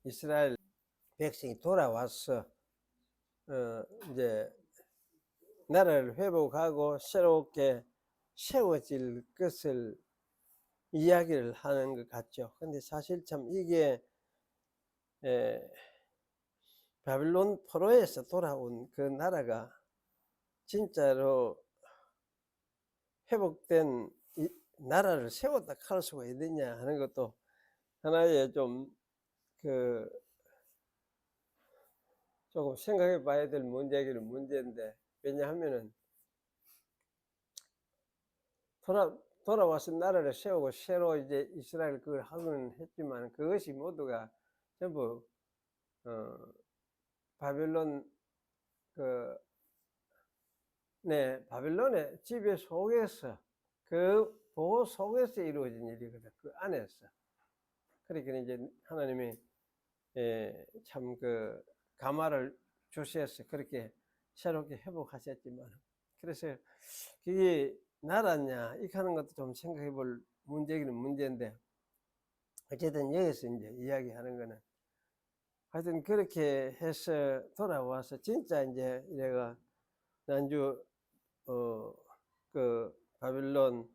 이스라엘 백성이 돌아와서 이제 나라를 회복하고 새롭게 세워질 것을 이야기를 하는 것 같죠. 근데 사실 참 이게 바빌론 포로에서 돌아온 그 나라가 진짜로 회복된 나라를 세웠다 할 수가 있느냐 하는 것도 하나의 조금 생각해 봐야 될 문제인데, 왜냐하면은 돌아와서 나라를 세우고 새로 이제 이스라엘 그걸 하고는 했지만 그것이 모두가 전부 바빌론 바빌론의 지배 속에서 그 보호 속에서 이루어진 일이거든. 그 안에서. 그러니까 이제 하나님이 참 가마를 주셔서 그렇게 새롭게 회복하셨지만, 그래서 그게 나라냐 이렇게 하는 것도 좀 생각해 볼 문제기는 문제인데, 어쨌든 여기서 이제 이야기하는 거는 하여튼 그렇게 해서 돌아와서 진짜 이제 이래가 난주 바빌론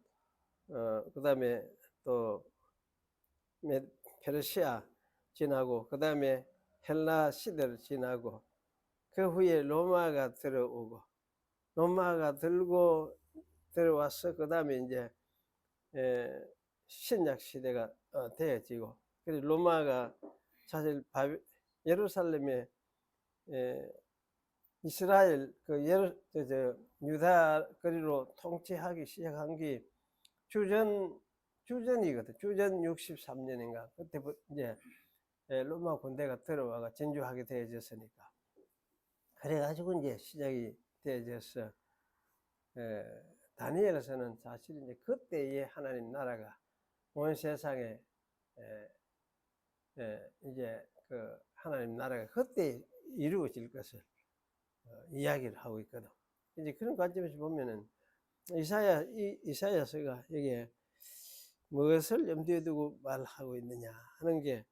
그 다음에 또 페르시아 지나고 그 다음에 헬라 시대를 지나고 그 후에 로마가 들어오고 로마가 들어와서 그 다음에 이제 신약 시대가 되어지고, 그래서 로마가 사실 예루살렘에 이스라엘 유다 거리로 통치하기 시작한 게 주전이거든. 주전 63년인가 그때부터 이제 로마 군대가 들어와가 진주하게 되어졌으니까, 그래가지고 이제 시작이 되어져서 다니엘에서는 사실 이제 그때의 하나님 나라가 온 세상에 이제 그 하나님 나라가 그때 이루어질 것을 이야기를 하고 있거든. 이제 그런 관점에서 보면은 이사야서가 여기에 무엇을 염두에 두고 말하고 있느냐 하는 게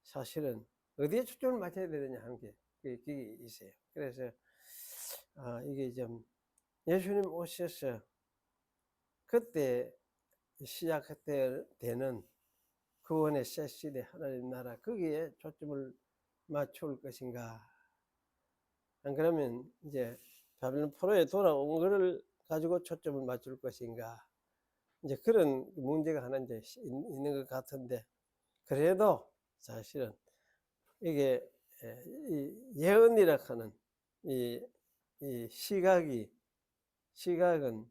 사실은 어디에 초점을 맞춰야 되느냐 하는 게 그게 있어요. 그래서 이게 좀 예수님 오셔서 그때 시작되는 구원의 새 시대 하나님 나라, 거기에 초점을 맞출 것인가, 안 그러면 이제 바빌론 포로에 돌아온 것을 가지고 초점을 맞출 것인가, 이제 그런 문제가 하나 이제 있는 것 같은데, 그래도 사실은 이게 예언이라 하는 이 시각은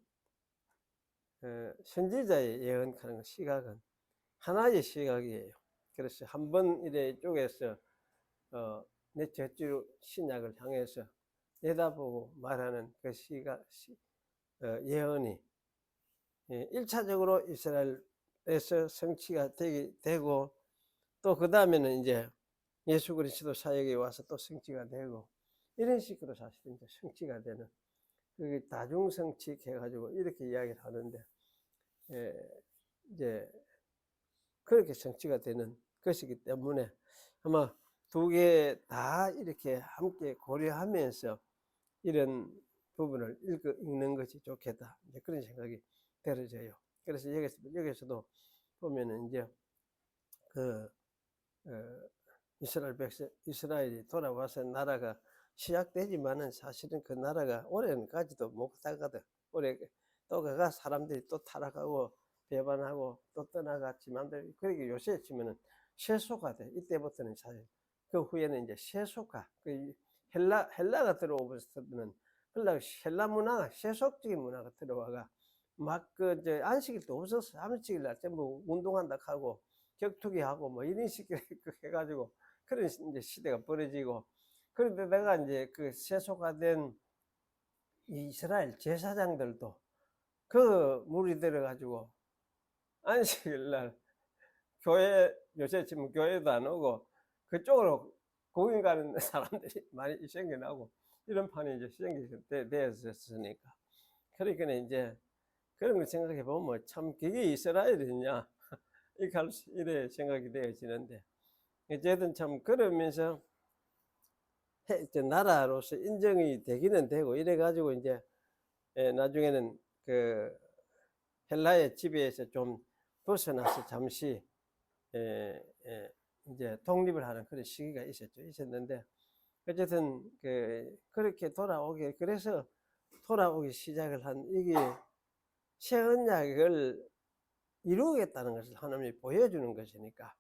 선지자의 예언하는 시각은 하나의 시각이에요. 그래서 한번 이래 쪽에서 내 저쪽 신약을 향해서 내다보고 말하는 그 예언이 1차적으로 이스라엘에서 성취가 되고 또 그 다음에는 이제 예수 그리스도 사역에 와서 또 성취가 되고, 이런 식으로 사실 이제 성취가 되는, 그 다중성취 해가지고 이렇게 이야기를 하는데, 이제 그렇게 성취가 되는 것이기 때문에 아마 두 개 다 이렇게 함께 고려하면서 이런 부분을 읽는 것이 좋겠다, 이제 그런 생각이 들어져요. 그래서 여기서도 보면은 이제 이스라엘이 돌아와서 나라가 시작되지만은 사실은 그 나라가 오래까지도 못 가거든. 오래 또 그가 사람들이 또 타락하고 배반하고 또 떠나갔지만, 그러게 요새 치면은 세속화 돼. 이때부터는 사실 그 후에는 이제 세속화, 그 헬라가 들어오면서는 헬라 문화가 세속적인 문화가 들어와가 막 안식일도 없었어. 안식일 날 전부 운동한다 하고 격투기 하고 뭐 이런 식으로 해가지고 그런 이제 시대가 벌어지고, 그런데 내가 이제 그 세속화된 이스라엘 제사장들도 그 물이 들어가지고 안식일 날 요새 지금 교회도 안 오고 그쪽으로 공인 가는 사람들이 많이 생겨나고 이런 판이 이제 되었으니까, 그러니까 이제 그런 걸 생각해 보면 참 그게 이스라엘이냐 이래 생각이 되어지는데, 어쨌든 참 그러면서 나라로서 인정이 되기는 되고 이래가지고 이제 나중에는 그 헬라의 지배에서 좀 벗어나서 잠시 이제 독립을 하는 그런 시기가 있었는데 어쨌든 그렇게 그래서 돌아오기 시작을 한 이게 새 언약을 이루겠다는 것을 하나님이 보여주는 것이니까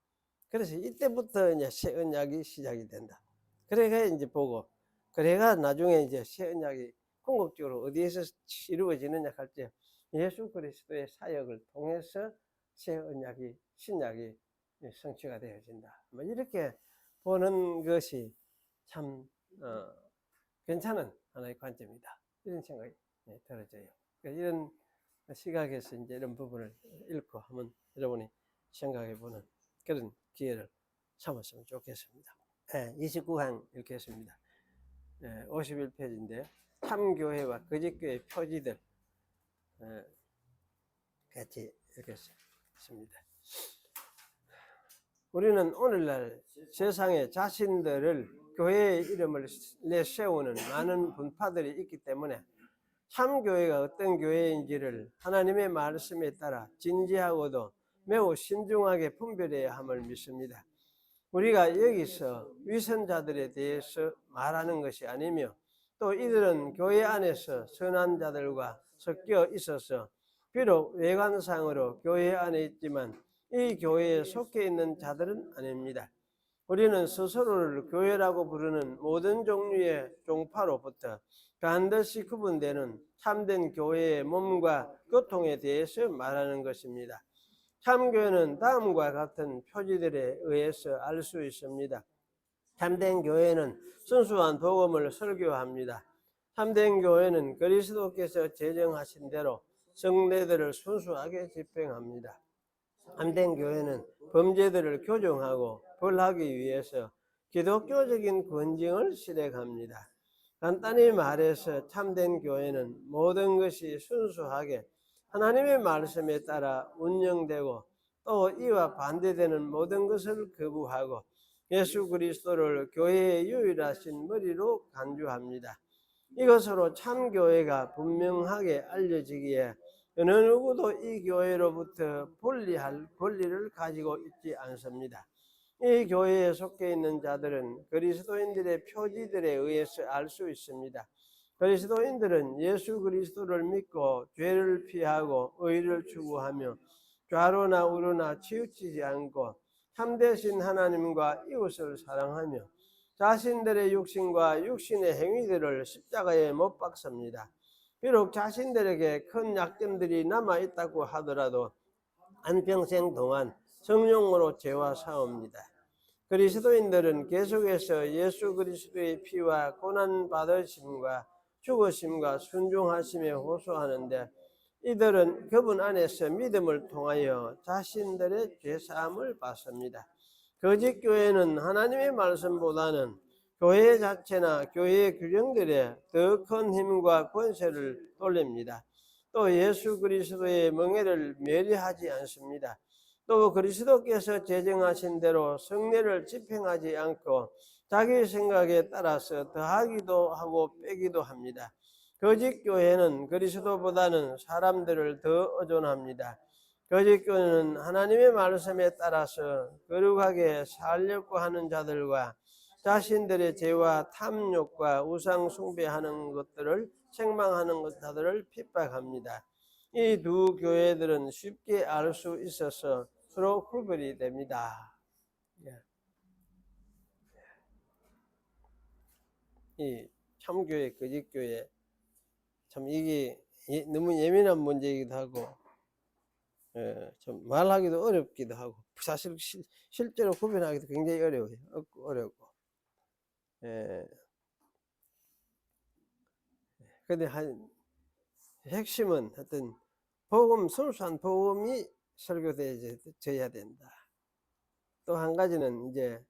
그래서 이때부터 이제 새 언약이 시작이 된다. 그래가 이제 보고 그래가 나중에 이제 새 언약이 궁극적으로 어디에서 이루어지느냐 할 때 예수 그리스도의 사역을 통해서 새 언약이 신약이 성취가 되어진다. 뭐 이렇게 보는 것이 참 괜찮은 하나의 관점이다. 이런 생각이 들어져요. 그러니까 이런 시각에서 이제 이런 부분을 읽고 한번 여러분이 생각해보는 그런 기회를 삼았으면 좋겠습니다. 29강 읽겠습니다. 51페이지인데요. 참교회와 거짓교회 표지들 같이 읽겠습니다. 우리는 오늘날 세상에 자신들을 교회의 이름을 내세우는 많은 분파들이 있기 때문에 참교회가 어떤 교회인지를 하나님의 말씀에 따라 진지하고도 매우 신중하게 분별해야 함을 믿습니다. 우리가 여기서 위선자들에 대해서 말하는 것이 아니며 또 이들은 교회 안에서 선한 자들과 섞여 있어서 비록 외관상으로 교회 안에 있지만 이 교회에 속해 있는 자들은 아닙니다. 우리는 스스로를 교회라고 부르는 모든 종류의 종파로부터 반드시 구분되는 참된 교회의 몸과 교통에 대해서 말하는 것입니다. 참교회는 다음과 같은 표지들에 의해서 알 수 있습니다. 참된 교회는 순수한 복음을 설교합니다. 참된 교회는 그리스도께서 제정하신 대로 성례들을 순수하게 집행합니다. 참된 교회는 범죄들을 교정하고 벌하기 위해서 기독교적인 권징을 실행합니다. 간단히 말해서 참된 교회는 모든 것이 순수하게 하나님의 말씀에 따라 운영되고 또 이와 반대되는 모든 것을 거부하고 예수 그리스도를 교회의 유일하신 머리로 간주합니다. 이것으로 참교회가 분명하게 알려지기에 어느 누구도 이 교회로부터 분리할 권리를 가지고 있지 않습니다. 이 교회에 속해 있는 자들은 그리스도인들의 표지들에 의해서 알 수 있습니다. 그리스도인들은 예수 그리스도를 믿고 죄를 피하고 의를 추구하며 좌로나 우로나 치우치지 않고 참되신 하나님과 이웃을 사랑하며 자신들의 육신과 육신의 행위들을 십자가에 못 박습니다. 비록 자신들에게 큰 약점들이 남아있다고 하더라도 한평생 동안 성령으로 죄와 싸웁니다. 그리스도인들은 계속해서 예수 그리스도의 피와 고난받으심과 죽으심과 순종하심에 호소하는데 이들은 그분 안에서 믿음을 통하여 자신들의 죄사함을 받습니다. 거짓 교회는 하나님의 말씀보다는 교회 자체나 교회의 규정들에 더 큰 힘과 권세를 돌립니다. 또 예수 그리스도의 멍에를 멸시하지 않습니다. 또 그리스도께서 제정하신 대로 성례를 집행하지 않고 자기 생각에 따라서 더하기도 하고 빼기도 합니다. 거짓 교회는 그리스도보다는 사람들을 더 의존합니다. 거짓 교회는 하나님의 말씀에 따라서 거룩하게 살려고 하는 자들과 자신들의 죄와 탐욕과 우상 숭배하는 것들을 책망하는 자들을 핍박합니다. 이 두 교회들은 쉽게 알 수 있어서 서로 구별이 됩니다. 이 참교회, 거짓교회 참 이게 너무 예민한 문제이기도 하고 좀 말하기도 어렵기도 하고 사실 실제로 구별하기도 굉장히 어렵고 근데 핵심은 하여튼 순수한 복음이 설교되어야 된다. 또 한 가지는 이제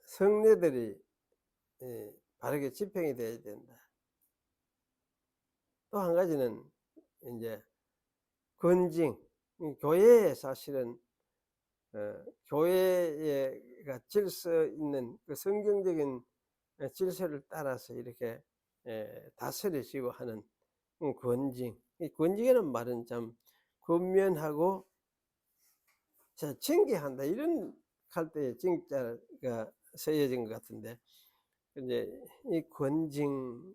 성례들이 바르게 집행이 되어야 된다. 또 한 가지는 이제 권징, 교회에 사실은 교회가 질서 있는 그 성경적인 질서를 따라서 이렇게 다스려지고 하는 권징. 이 권징이라는 말은 참 권면하고 징계한다 이런 할 때 징자가 쓰여진 것 같은데, 이제 이 권징,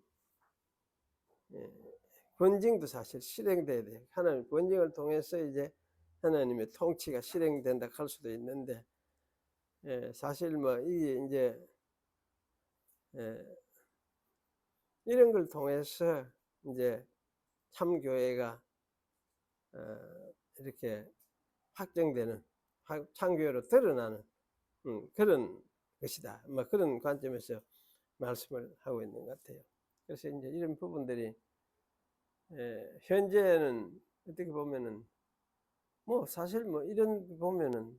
권징도 사실 실행돼야 돼. 하나님 권징을 통해서 이제 하나님의 통치가 실행된다 할 수도 있는데, 사실 뭐 이게 이제 이런 걸 통해서 이제 참교회가 이렇게 확정되는, 참교회로 드러나는 그런 것이다. 뭐 그런 관점에서 말씀을 하고 있는 것 같아요. 그래서 이제 이런 부분들이 현재는 어떻게 보면은 뭐 사실 뭐 이런 보면은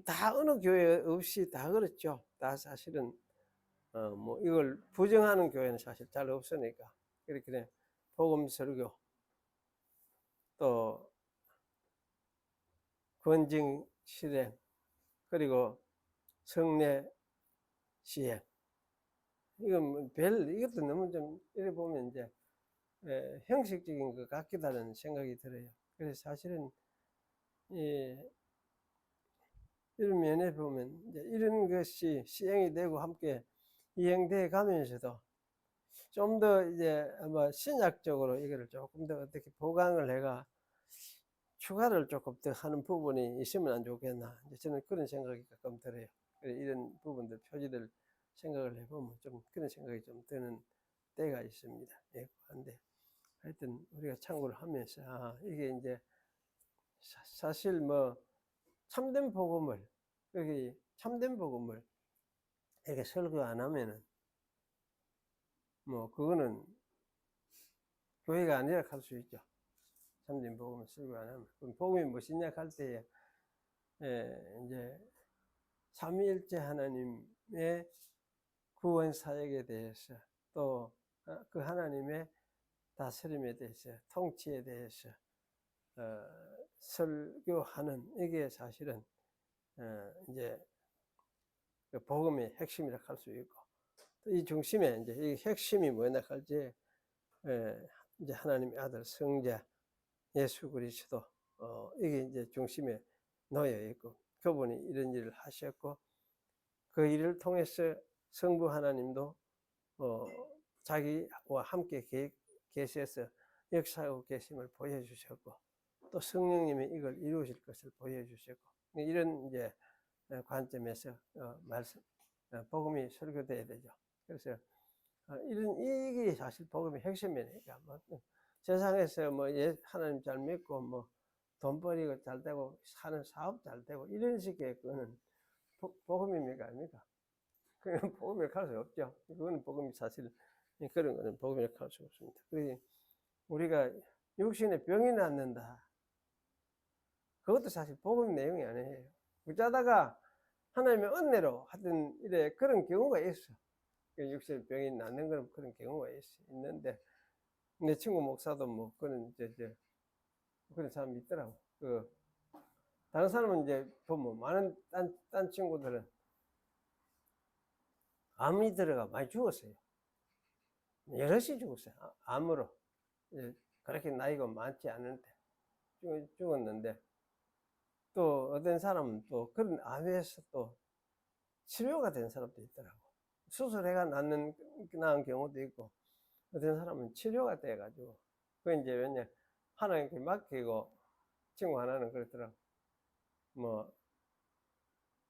다 어느 교회 없이 다 그렇죠. 다 사실은 뭐 이걸 부정하는 교회는 사실 잘 없으니까 그렇게 복음 설교 또 권징 실행 그리고 성례 시행, 이건 이것도 너무 좀 이래 보면 이제 형식적인 것 같기도 하는 생각이 들어요. 그래서 사실은 이런 면에 보면 이제 이런 것이 시행이 되고 함께 이행돼 가면서도 좀 더 이제 아마 신약적으로 이거를 조금 더 어떻게 보강을 해가 추가를 조금 더 하는 부분이 있으면 안 좋겠나, 이제 저는 그런 생각이 가끔 들어요. 이런 부분들 표지들 생각을 해보면 좀 그런 생각이 좀 드는 때가 있습니다. 예, 한데 하여튼 우리가 참고를 하면서 이게 이제 사실 뭐 참된 복음을, 여기 참된 복음을 이렇게 설교 안 하면은 뭐 그거는 교회가 아니라 할 수 있죠. 참된 복음을 설교 안 하면. 그럼 복음이 무엇이냐 할 때에 이제 삼위일체 하나님의 구원 사역에 대해서 또 그 하나님의 다스림에 대해서 통치에 대해서 설교하는, 이게 사실은 이제 그 복음의 핵심이라 할 수 있고, 또 이 중심에 이제 이 핵심이 뭐냐 할지 이제 하나님의 아들 성자 예수 그리스도, 이게 이제 중심에 놓여 있고, 그분이 이런 일을 하셨고 그 일을 통해서 성부 하나님도 자기와 함께 계셔서 역사하고 계심을 보여주셨고, 또 성령님이 이걸 이루실 것을 보여주셨고, 이런 이제 관점에서 말씀 복음이 설교돼야 되죠. 그래서 이런 이게 사실 복음의 핵심이니까, 뭐 세상에서 뭐 하나님 잘 믿고 뭐 돈벌이가 잘 되고 사는 사업 잘 되고 이런 식의 그거는 복음입니까 아닙니까? 그건 복음을 할 수 없죠. 그거는 복음이 사실 그런 거는 복음을 할 수 없습니다. 그래서 우리가 육신에 병이 낫는다, 그것도 사실 복음 내용이 아니에요. 어쩌다가 하나님의 은혜로 하여튼 이래 그런 경우가 있어. 육신에 병이 낫는 그런 경우가 있는데, 내 친구 목사도 뭐 그런 그런 사람이 있더라고. 다른 사람은 이제 보면 많은 딴 친구들은 암이 들어가 많이 죽었어요. 여럿이 죽었어요. 암으로. 그렇게 나이가 많지 않은데 죽었는데, 또 어떤 사람은 또 그런 암에서 또 치료가 된 사람도 있더라고. 수술해가 나은 경우도 있고, 어떤 사람은 치료가 돼가지고, 그 이제 왜냐 하나님께 맡기고, 친구 하나는 그랬더라고. 뭐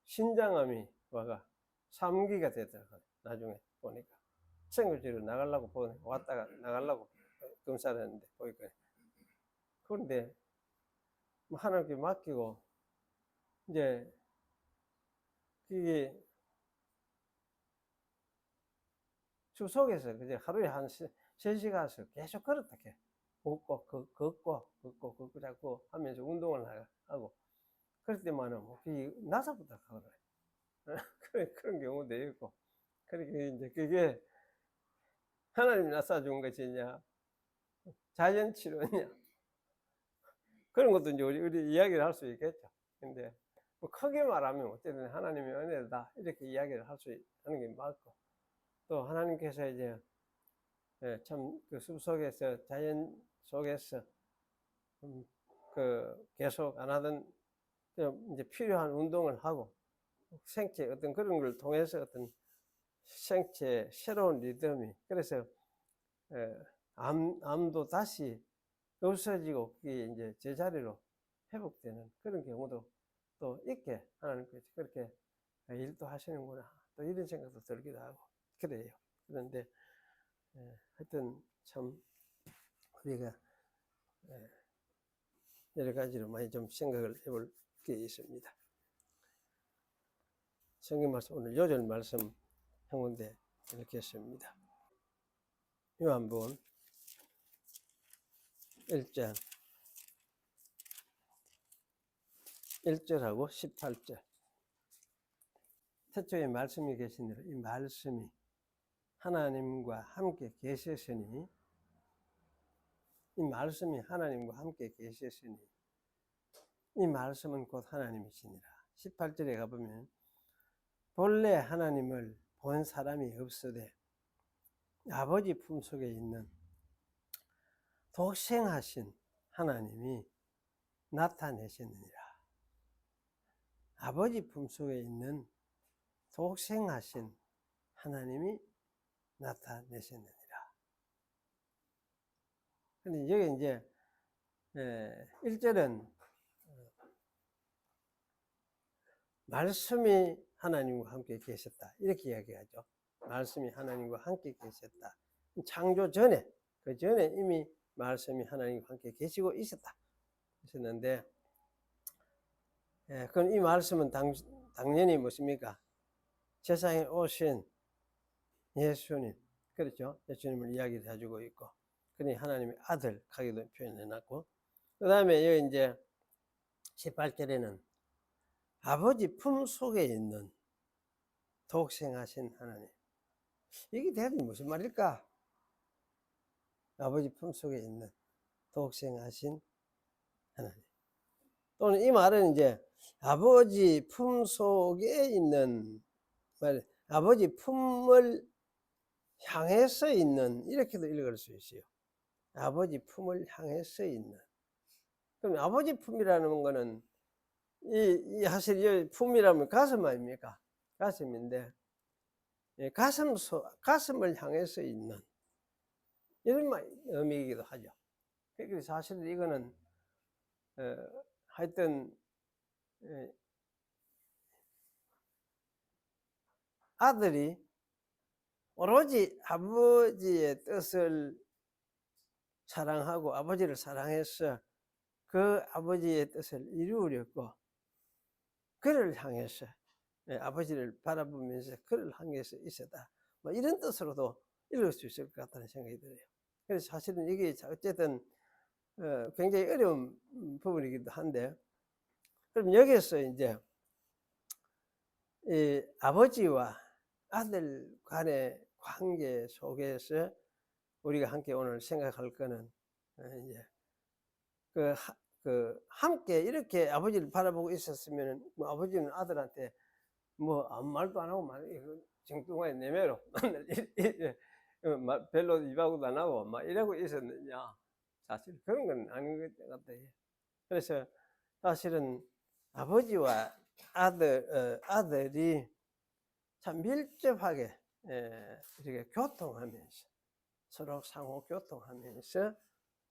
신장암이 와가 3기가 되더라고요. 나중에 보니까 생글지로 나가려고 왔다가 나가려고 검사를 했는데 보니까, 그런데 뭐 하나님께 맡기고 이제 이게 주속에서 그제 하루에 한 3시간씩 계속 걸었다 해. 걷고 자꾸 하면서 운동을 하고, 그럴 때만은 뭐 나서부터 하거든. 그런 경우도 있고, 그렇게 이제 그게 하나님이 나서준 것이냐 자연 치료냐, 그런 것도 이제 우리 이야기를 할 수 있겠죠. 근데 뭐 크게 말하면 어쨌든 하나님의 은혜다 이렇게 이야기를 할 수 하는 게 맞고, 또 하나님께서 이제 참 그 숲속에서 자연 속에서 그 계속 안 하던 이제 필요한 운동을 하고 생체 어떤 그런 걸 통해서 어떤 생체 새로운 리듬이, 그래서 암도 다시 없어지고 그게 이제 제자리로 회복되는 그런 경우도 또 있게 하나님께서 그렇게 일도 하시는구나, 또 이런 생각도 들기도 하고 그래요. 그런데 하여튼 참 우리가 여러 가지로 많이 좀 생각을 해볼 게 있습니다. 성경 말씀 오늘 요절 말씀 한 군데 읽겠습니다. 요한복음 1장 1절하고 18절. 태초에 말씀이 계시니라. 이 말씀이 하나님과 함께 계셨으니, 이 말씀이 하나님과 함께 계셨으니 이 말씀은 곧 하나님이시니라. 18절에 가보면 본래 하나님을 본 사람이 없으되 아버지 품속에 있는 독생하신 하나님이 나타내셨느니라. 아버지 품속에 있는 독생하신 하나님이 나타내셨느니라. 근데 여기 이제 1절은 말씀이 하나님과 함께 계셨다 이렇게 이야기하죠. 말씀이 하나님과 함께 계셨다. 창조 전에, 그 전에 이미 말씀이 하나님과 함께 계시고 있었는데, 그럼 이 말씀은 당연히 무엇입니까? 세상에 오신 예수님, 그렇죠? 예수님을 이야기를 해주고 있고, 그러니 하나님의 아들 가기도 표현해놨고, 그 다음에 여기 이제 18절에는 아버지 품 속에 있는 독생하신 하나님. 이게 대체 무슨 말일까? 아버지 품 속에 있는 독생하신 하나님. 또는 이 말은 이제 아버지 품 속에 있는 말, 아버지 품을 향해서 있는, 이렇게도 읽을 수 있어요. 아버지 품을 향해서 있는. 그럼 아버지 품이라는 거는 사실 이 품이라면 가슴 아닙니까? 가슴인데, 가슴을 향해서 있는 이런 의미이기도 하죠. 그래서 사실 이거는 하여튼 아들이 오로지 아버지의 뜻을 사랑하고 아버지를 사랑해서 그 아버지의 뜻을 이루려고 그를 향해서 아버지를 바라보면서 그를 향해서 있었다, 뭐 이런 뜻으로도 읽을 수 있을 것 같다는 생각이 들어요. 그래서 사실은 이게 어쨌든 굉장히 어려운 부분이기도 한데, 그럼 여기서 이제 이 아버지와 아들 간의 관계 속에서 우리가 함께 오늘 생각할 거는 이제 함께 이렇게 아버지를 바라보고 있었으면 뭐 아버지는 아들한테 뭐 아무 말도 안 하고 정뚱하게 내매로 별로 입하고도 안 하고 막 이러고 있었느냐? 사실 그런 건 아닌 것 같아요. 그래서 사실은 아버지와 아들이 참 밀접하게 이렇게 교통하면서 서로 상호 교통하면서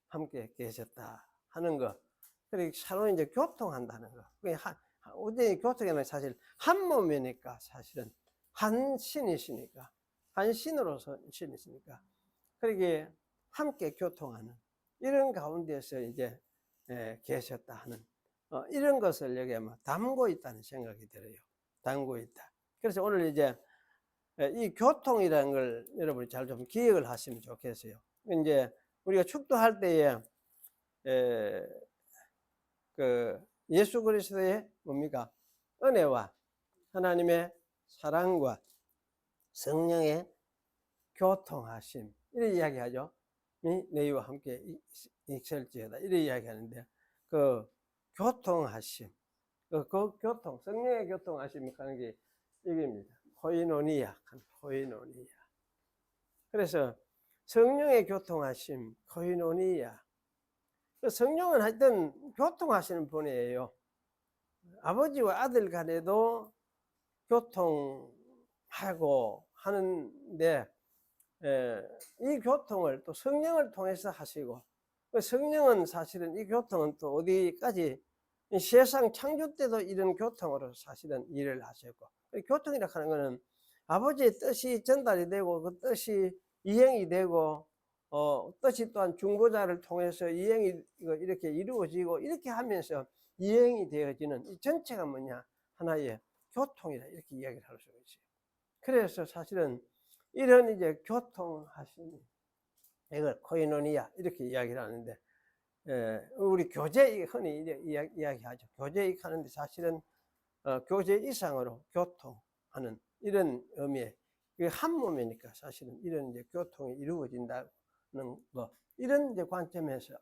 함께 계셨다 하는 거. 그리고 서로 이제 교통한다는 거. 우리 교통에는 사실 한 몸이니까, 사실은 한 신이시니까, 한 신으로서 신이시니까, 그러기에 함께 교통하는 이런 가운데서 이제 계셨다 하는 이런 것을 여기에 담고 있다는 생각이 들어요. 담고 있다. 그래서 오늘 이제 이 교통이라는 걸 여러분이 잘 좀 기억을 하시면 좋겠어요. 이제 우리가 축도할 때에 그 예수 그리스도의 뭡니까? 은혜와 하나님의 사랑과 성령의 교통하심, 이런 이야기하죠. 너희와 함께 있을지어다, 이런 이야기하는데, 그 교통하심, 그 교통, 성령의 교통 아십니까? 하는 게 이겁니다. 코이노니아, 코이노니아. 그래서 성령의 교통하심, 코이노니아. 성령은 하여튼 교통하시는 분이에요. 아버지와 아들 간에도 교통하고 하는데, 이 교통을 또 성령을 통해서 하시고, 성령은 사실은 이 교통은 또 어디까지 세상 창조 때도 이런 교통으로 사실은 일을 하셨고, 교통이라 하는 것은 아버지의 뜻이 전달이 되고 그 뜻이 이행이 되고, 뜻이 또한 중보자를 통해서 이행이 이렇게 이루어지고 이렇게 하면서 이행이 되어지는 이 전체가 뭐냐? 하나의 교통이라 이렇게 이야기를 할 수 있어요. 그래서 사실은 이런 이제 교통하시는 이걸 코이노니아 이렇게 이야기를 하는데, 우리 교제익 흔히 이야기하죠. 교제익 하는데 사실은 교제 이상으로 교통하는 이런 의미의 한 몸이니까 사실은 이런 이제 교통이 이루어진다는 거, 이런 이제 관점에서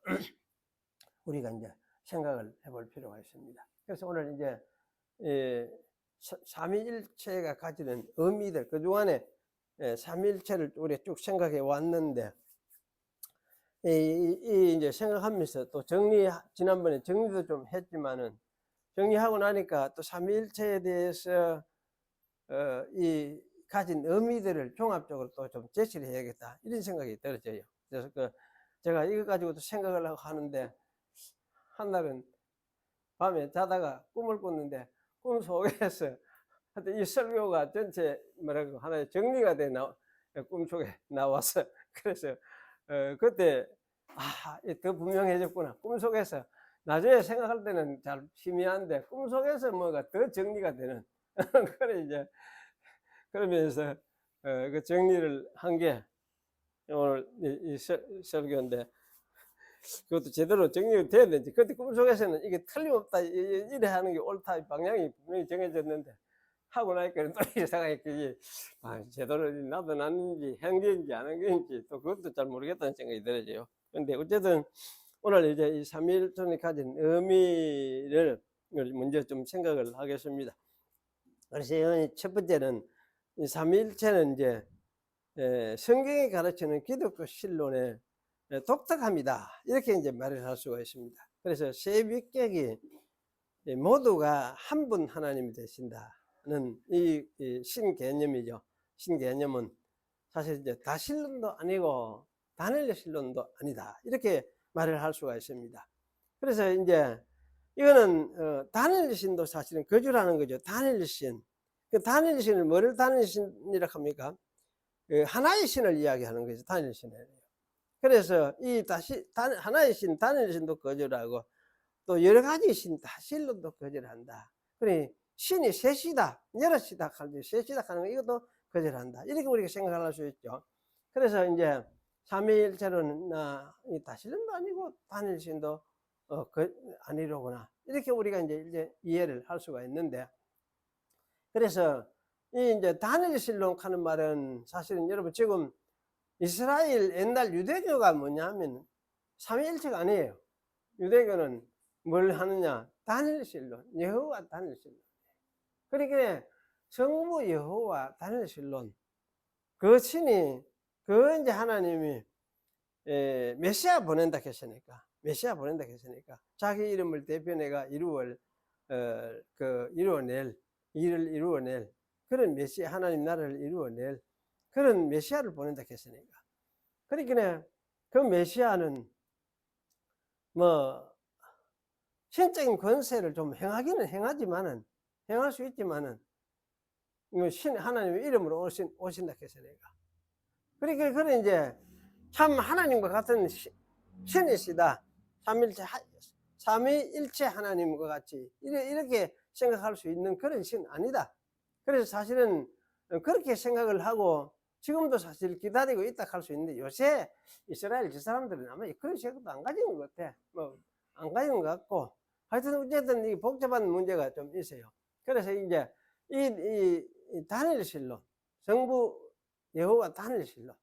우리가 이제 생각을 해볼 필요가 있습니다. 그래서 오늘 이제 삼위일체가 가지는 의미들, 그 중간에 삼위일체를 우리가 쭉 생각해 왔는데, 이제 생각하면서 또 지난번에 정리도 좀 했지만은, 정리하고 나니까 또 삼위일체에 대해서 이 가진 의미들을 종합적으로 또 좀 제시를 해야겠다, 이런 생각이 들어져요. 그래서 제가 이거 가지고도 생각을 하고 하는데, 한날은 밤에 자다가 꿈을 꿨는데 꿈 속에서 하여튼 이 설교가 전체 뭐라고 하나의 정리가 돼 꿈속에 나와서, 그래서 그때 더 분명해졌구나. 꿈속에서 나중에 생각할 때는 잘 희미한데 꿈속에서 뭐가 더 정리가 되는 그래 이제 그러면서 그 정리를 한 게 오늘 이 설교인데, 그것도 제대로 정리가 돼야 되지. 그때 꿈속에서는 이게 틀림없다 이래 하는 게 옳다 방향이 분명히 정해졌는데, 하고 나니까 또 이상하게 제대로 나도 났는지 한 게인지 안 한 게인지 또 그것도 잘 모르겠다는 생각이 들어져요. 근데 어쨌든 오늘 이제 이 삼위일체이 가진 의미를 먼저 좀 생각을 하겠습니다. 그래서 첫 번째는 이 삼위일체는 이제 성경이 가르치는 기독교 신론의 독특합니다, 이렇게 이제 말을 할 수가 있습니다. 그래서 세 위격이 모두가 한 분 하나님이 되신다는 이 신개념이죠. 신개념은 사실 이제 다신론도 아니고 단일의 신론도 아니다, 이렇게 말을 할 수가 있습니다. 그래서 이제 이거는 단일의 신도 사실은 거주라는 거죠. 단일의 신. 그 단일의 신을 뭐를 단일의 신이라고 합니까? 하나의 신을 이야기하는 거죠. 단일의 신을. 그래서 이 하나의 신, 단일의 신도 거주하고 또 여러 가지 신, 다신론도 거절한다. 그래 신이 셋이다, 여럿이다 하는데 셋이다 하는 거 이것도 거절한다, 이렇게 우리가 생각할 수 있죠. 그래서 이제 삼위일체로는 이 다신론도 아니고 단일신도 아니로구나, 이렇게 우리가 이제 이해를 할 수가 있는데, 그래서 이 이제 단일신론 하는 말은 사실은 여러분 지금 이스라엘 옛날 유대교가 뭐냐면 삼위일체가 아니에요. 유대교는 뭘 하느냐? 단일신론, 여호와 단일신론. 그러니까 성부 여호와 단일신론, 그 신이 그 이제 하나님이 메시아 보낸다 했으니까, 메시아 보낸다 했으니까 자기 이름을 대표내가 이루어낼 일을 이루어낼 그런 메시아, 하나님 나라를 이루어낼 그런 메시아를 보낸다 했으니까, 그러니까 그 메시아는 뭐 신적인 권세를 좀 행하지만은, 행할 수 있지만은, 하나님의 이름으로 오신다 했으니까. 그러니까, 그런 이제, 참 하나님과 같은 신이시다. 삼위일체 하나님과 같이, 이렇게 생각할 수 있는 그런 신 아니다. 그래서 사실은 그렇게 생각을 하고, 지금도 사실 기다리고 있다 할 수 있는데, 요새 이스라엘 저 사람들은 아마 그런 생각도 안 가지는 것 같아. 안 가지는 것 같고, 하여튼 어쨌든 이 복잡한 문제가 좀 있어요. 그래서 이제 이 단일신론, 성부 여호와 단일신론,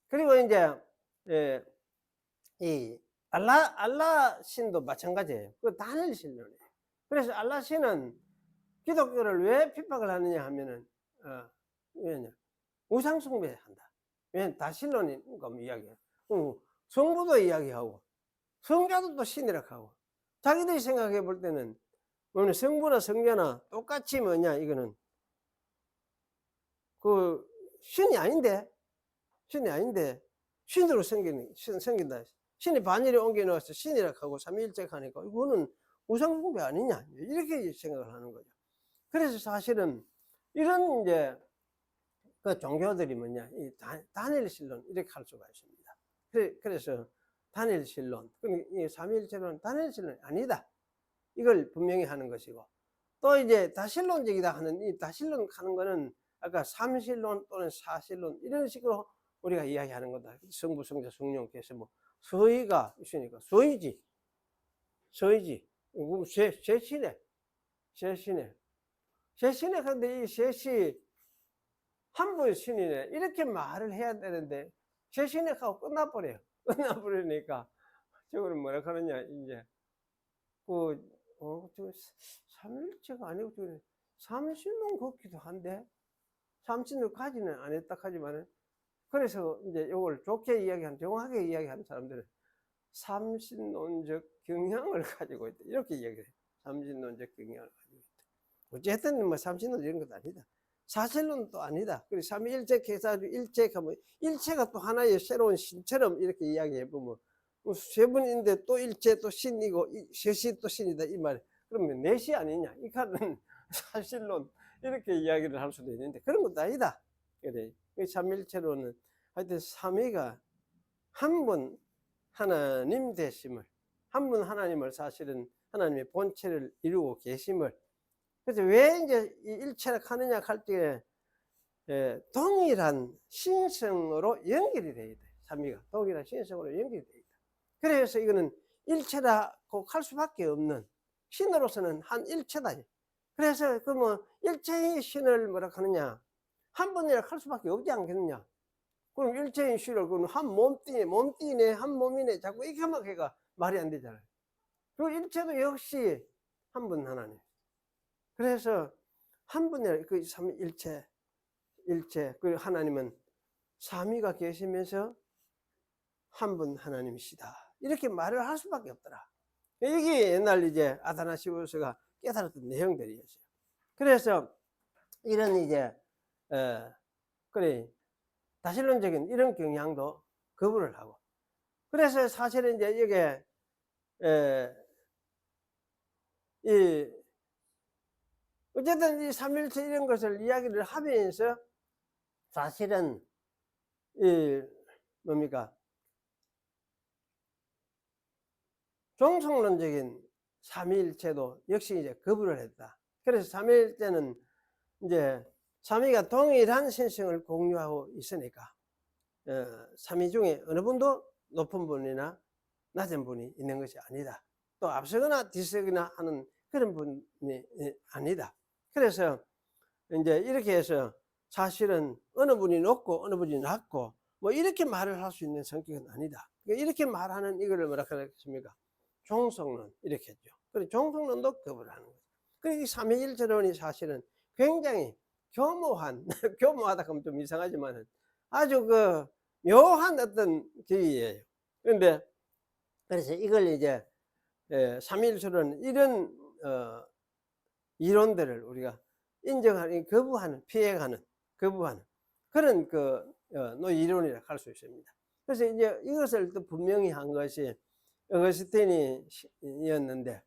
그리고 이제 이 알라 신도 마찬가지예요. 그 단일신론이에요. 그래서 알라시는 기독교를 왜 핍박을 하느냐 하면은, 왜냐, 우상숭배한다. 왜냐면 다신론이니까 이야기해. 성부도 이야기하고, 성자도 또 신이라 하고, 자기들이 생각해 볼 때는, 뭐냐, 성부나 성자나 똑같이 뭐냐, 이거는, 신이 아닌데, 신으로 생긴다. 신이 반일에 옮겨 넣어서 신이라 하고 삼위일체 하니까, 이거는 우상숭배 아니냐, 이렇게 생각을 하는 거죠. 그래서 사실은, 이런 이제, 그 종교들이 뭐냐, 이 다니엘신론, 이렇게 할 수가 있습니다. 그래서 다니엘신론, 이 삼위일체론은 다니엘신론이 아니다, 이걸 분명히 하는 것이고, 또 이제 다신론적이다 하는, 이 다신론 하는 거는 아까 삼신론 또는 사신론 이런 식으로 우리가 이야기하는 거다. 성부, 성자, 성령, 그래서 뭐 서의가 있으니까 서의지, 셋이네. 근데 이 셋이 한 분의 신이네, 이렇게 말을 해야 되는데 셋이네 하고 끝나버려요. 끝나버리니까 저거는 뭐라 하느냐, 이제 삼일체가 아니고 삼신론 같기도 한데, 삼신론까지는 안 했다 하지만은, 그래서 이제 이걸 좋게 이야기하는, 정확하게 이야기하는 사람들은 삼신론적 경향을 가지고 있다, 이렇게 이야기해요. 삼신론적 경향을 가지고 있다. 어쨌든 뭐 삼신론 이런 것도 아니다. 사실론도 아니다. 그리고 삼위일체 계사주 일체가 뭐, 일체가 또 하나의 새로운 신처럼 이렇게 이야기해 보면, 세 분인데 또 일체 또 신이고 셋이 또 신이다, 이 말. 그러면 넷이 아니냐, 이 칼은 사실론, 이렇게 이야기를 할 수도 있는데 그런 것도 아니다. 그래, 삼일체로는 하여튼 삼위가 한 분 하나님 되심을, 한 분 하나님을, 사실은 하나님의 본체를 이루고 계심을. 그래서 왜 이제 이 일체를 하느냐 할 때, 동일한 신성으로 연결이 되어 있다. 삼위가 동일한 신성으로 연결이 되어 있다. 그래서 이거는 일체라고 할 수밖에 없는, 신으로서는 한 일체다. 그래서 그 뭐 일체의 신을 뭐라 하느냐, 한 분이라 할 수밖에 없지 않겠느냐. 그럼 일체의 신을 그럼 한 몸띠네, 한 몸이네, 자꾸 이렇게만 해가 말이 안 되잖아요. 그 일체도 역시 한 분 하나님. 그래서 한 분이라, 그 삼일체, 그 하나님은 삼위가 계시면서 한 분 하나님이시다, 이렇게 말을 할 수밖에 없더라. 이게 옛날 이제 아타나시우스가 깨달았던 내용들이었어요. 그래서 이런 이제 그래, 다신론적인 이런 경향도 거부를 하고, 그래서 사실은 이제 이게 어쨌든 이 삼일체 이런 것을 이야기를 하면서 사실은 뭡니까, 종속론적인 삼위일체도 역시 이제 거부를 했다. 그래서 삼위일체는 이제 삼위가 동일한 신성을 공유하고 있으니까, 삼위 중에 어느 분도 높은 분이나 낮은 분이 있는 것이 아니다. 또 앞서거나 뒤서거나 하는 그런 분이 아니다. 그래서 이제 이렇게 해서 사실은 어느 분이 높고 어느 분이 낮고 뭐 이렇게 말을 할 수 있는 성격은 아니다. 이렇게 말하는 이거를 뭐라 그랬습니까? 종속론, 이렇게 했죠. 그리고 종속론도 거부를 하는 거죠. 그리고 이 삼위일체론이 사실은 굉장히 교모한, 교모하다 하면 좀 이상하지만은 아주 그 묘한 어떤 기이에요. 그런데 그래서 이걸 이제 삼위일체론 이런 이론들을 우리가 인정하는, 거부하는, 피해가는, 거부하는 그런 이론이라 할 수 있습니다. 그래서 이제 이것을 또 분명히 한 것이 어거스틴이었는데,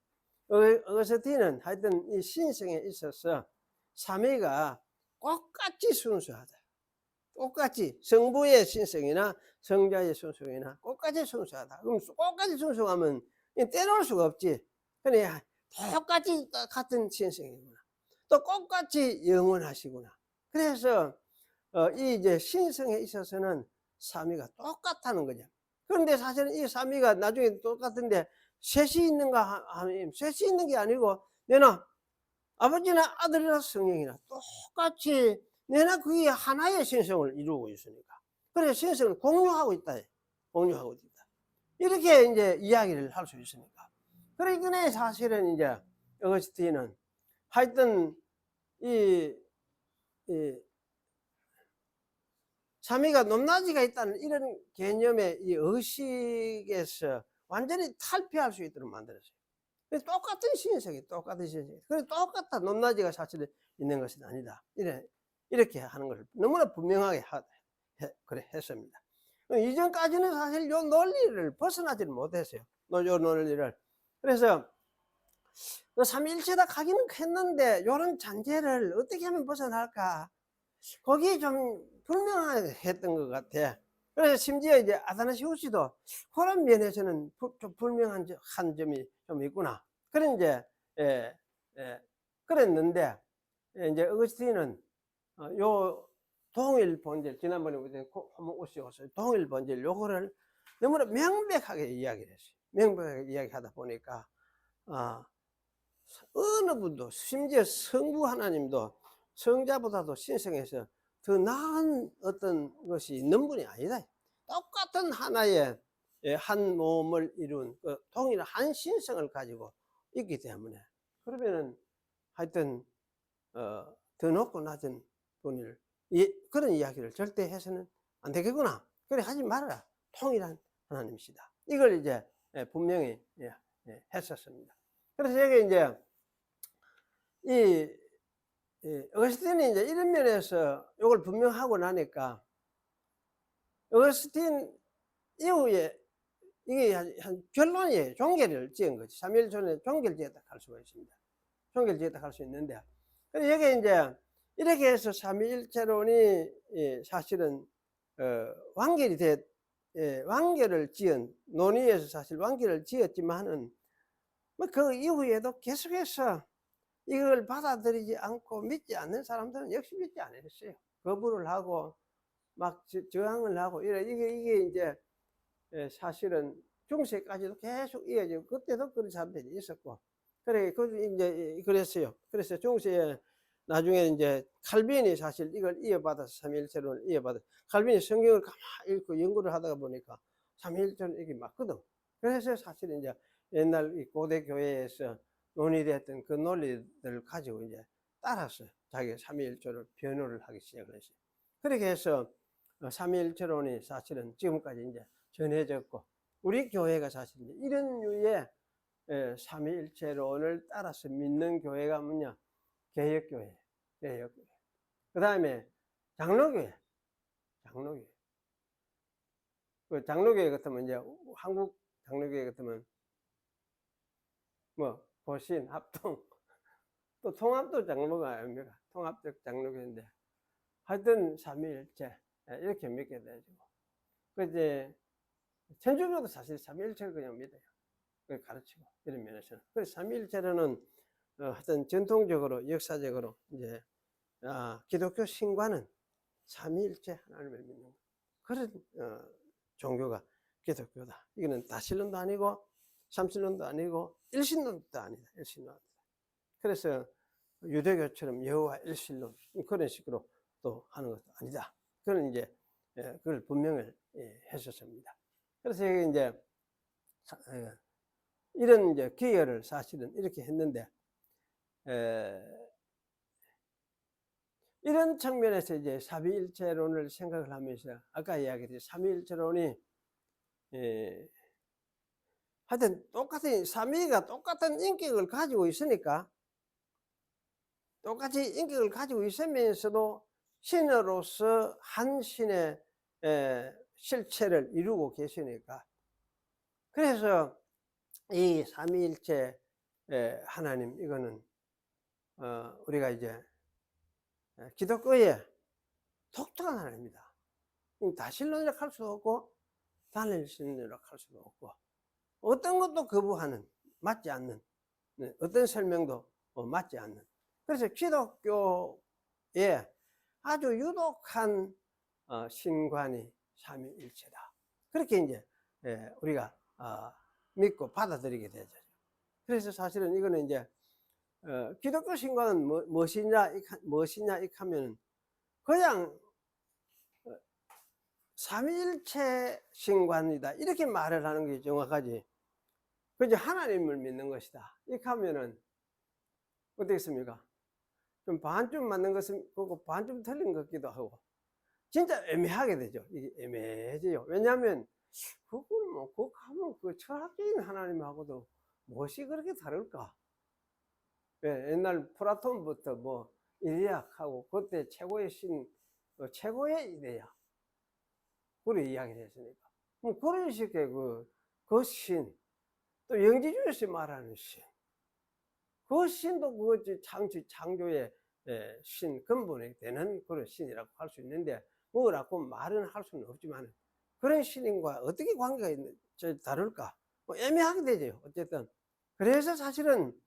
어거스틴은 하여튼 이 신성에 있어서 삼위가 똑같이 순수하다. 똑같이 성부의 신성이나 성자의 순수이나 똑같이 순수하다. 그럼 똑같이 순수하면 떼놓을 수가 없지. 그러니 똑같이 같은 신성이구나. 또 똑같이 영원하시구나. 그래서 이 이제 신성에 있어서는 삼위가 똑같다는 거죠. 그런데 사실은 이 삼위가 나중에 똑같은데 셋이 있는가 하면 셋이 있는 게 아니고, 내나 아버지나 아들이나 성령이나 똑같이 내나 그게 하나의 신성을 이루고 있으니까, 그래서 신성을 공유하고 있다. 공유하고 있다. 이렇게 이제 이야기를 할 수 있으니까. 그러기 때문에 사실은 이제 어거스틴은. 하여튼 이 삼위가 높낮이가 있다는 이런 개념의 이 의식에서 완전히 탈피할 수 있도록 만들었어요. 똑같은 신석이 똑같은 신석이. 그래 똑같다. 높낮이가 사실은 있는 것은 아니다. 이렇게 하는 것을 너무나 분명하게 그래 했습니다. 이전까지는 사실 요 논리를 벗어나지를 못했어요. 요 논리를. 그래서 삼위일체다 가기는 했는데 요런 잔재를 어떻게 하면 벗어날까? 거기 좀 불명했던 것 같아. 그래서 심지어 이제 아다나시우스도 그런 면에서는 좀 불명한 한 점이 좀 있구나. 그런 이제 그랬는데 이제 어거스틴은 요 동일 본질, 지난번에 우리 한번 오셨어요. 동일 본질 요거를 너무나 명백하게 이야기를 했어요. 명백하게 이야기하다 보니까 어느 분도, 심지어 성부 하나님도 성자보다도 신성해서 더 나은 어떤 것이 있는 분이 아니다. 똑같은 하나의 한 몸을 이룬 동일한 한 신성을 가지고 있기 때문에, 그러면은 하여튼 더 높고 낮은 분을 그런 이야기를 절대 해서는 안 되겠구나. 그래 하지 말아라. 통일한 하나님이시다. 이걸 이제 분명히 했었습니다. 그래서 여기 이제 어거스틴이 이제 이런 면에서 이걸 분명하고 나니까, 어거스틴 이후에 이게 한 결론이에요. 종결을 지은 거지. 삼위일체론의 종결 지었다 할 수가 있습니다. 종결 지었다 할 수 있는데, 그래서 여기 이제 이렇게 해서 삼위일체론이 사실은 완결이 완결을 지은 논의에서 사실 완결을 지었지만은 뭐 그 이후에도 계속해서 이걸 받아들이지 않고 믿지 않는 사람들은 역시 믿지 않았어요. 거부를 하고 막 저항을 하고 이게 이제 사실은 중세까지도 계속 이어지고, 그때도 그런 사람들이 있었고, 그래 이제 그랬어요. 그래서 중세에 나중에 이제 칼빈이 사실 이걸 이어받아서 삼위일체론을 이어받아, 칼빈이 성경을 가만히 읽고 연구를 하다가 보니까 삼위일체론 이게 맞거든. 그래서 사실 이제 옛날 이 고대 교회에서 논의됐던 그 논리들을 가지고 이제 따라서 자기 삼위일체를 변호를 하기 시작을 했어요. 그렇게 해서 삼위일체론이 사실은 지금까지 이제 전해졌고, 우리 교회가 사실 이런 류의 삼위일체론을 따라서 믿는 교회가 뭐냐? 개혁교회, 개혁교회. 그 다음에 장로교회, 장로교회. 그 장로교회 같으면 이제 한국 장로교회 같으면 뭐 보신, 합동, 또 통합도 장로가 아닙니까? 통합적 장로교회인데, 하여튼 삼위일체 이렇게 믿게 되죠. 그 이제 천주교도 사실 삼위일체를 그냥 믿어요. 그걸 가르치고 이런 면에서는. 그래서 삼위일체로는 하여튼 전통적으로 역사적으로 이제 기독교 신과는 삼위일체 하나님을 믿는 그런 종교가 기독교다. 이거는 다신론도 아니고 삼신론도 아니고 일신론도 아니다. 일신론. 그래서 유대교처럼 여호와 일신론 그런 식으로 또 하는 것도 아니다. 그런 이제 그걸 분명을 했었습니다. 그래서 이제 이런 이제 기여를 사실은 이렇게 했는데, 이런 측면에서 이제 삼위일체론을 생각을 하면서 아까 이야기했듯이 삼위일체론이 하여튼 똑같은 삼위가 똑같은 인격을 가지고 있으니까, 똑같이 인격을 가지고 있으면서도 신으로서 한 신의 실체를 이루고 계시니까, 그래서 이 삼위일체 하나님, 이거는 우리가 이제 기독교의 독특한 하나님이다. 다신론이라고 할 수도 없고 단일신이라고 할 수도 없고, 어떤 것도 거부하는, 맞지 않는, 어떤 설명도 맞지 않는, 그래서 기독교의 아주 유독한 신관이 삼위일체다. 그렇게 이제 우리가 믿고 받아들이게 되죠. 그래서 사실은 이거는 이제 기독교 신관은 무엇이냐 이렇게 하면 그냥 삼위일체 신관이다 이렇게 말을 하는 게 정확하지, 그저 하나님을 믿는 것이다 이렇게 하면은 어떻겠습니까? 좀 반쯤 맞는 것은 그거 반쯤 틀린 것 같기도 하고 진짜 애매하게 되죠. 이게 애매해져요. 왜냐하면 그걸 뭐 그거 하면 그 철학적인 하나님하고도 무엇이 그렇게 다를까? 예, 옛날 플라톤부터 뭐 일리학하고 그때 최고의 신, 최고의 이데야 그렇게 이야기를 했으니까 뭐 그런 식의 그 신, 또 영지주에서 말하는 신, 그 신도 그 창조의 신 근본이 되는 그런 신이라고 할 수 있는데 뭐라고 말은 할 수는 없지만 그런 신과 어떻게 관계가 다를까? 뭐 애매하게 되죠. 어쨌든 그래서 사실은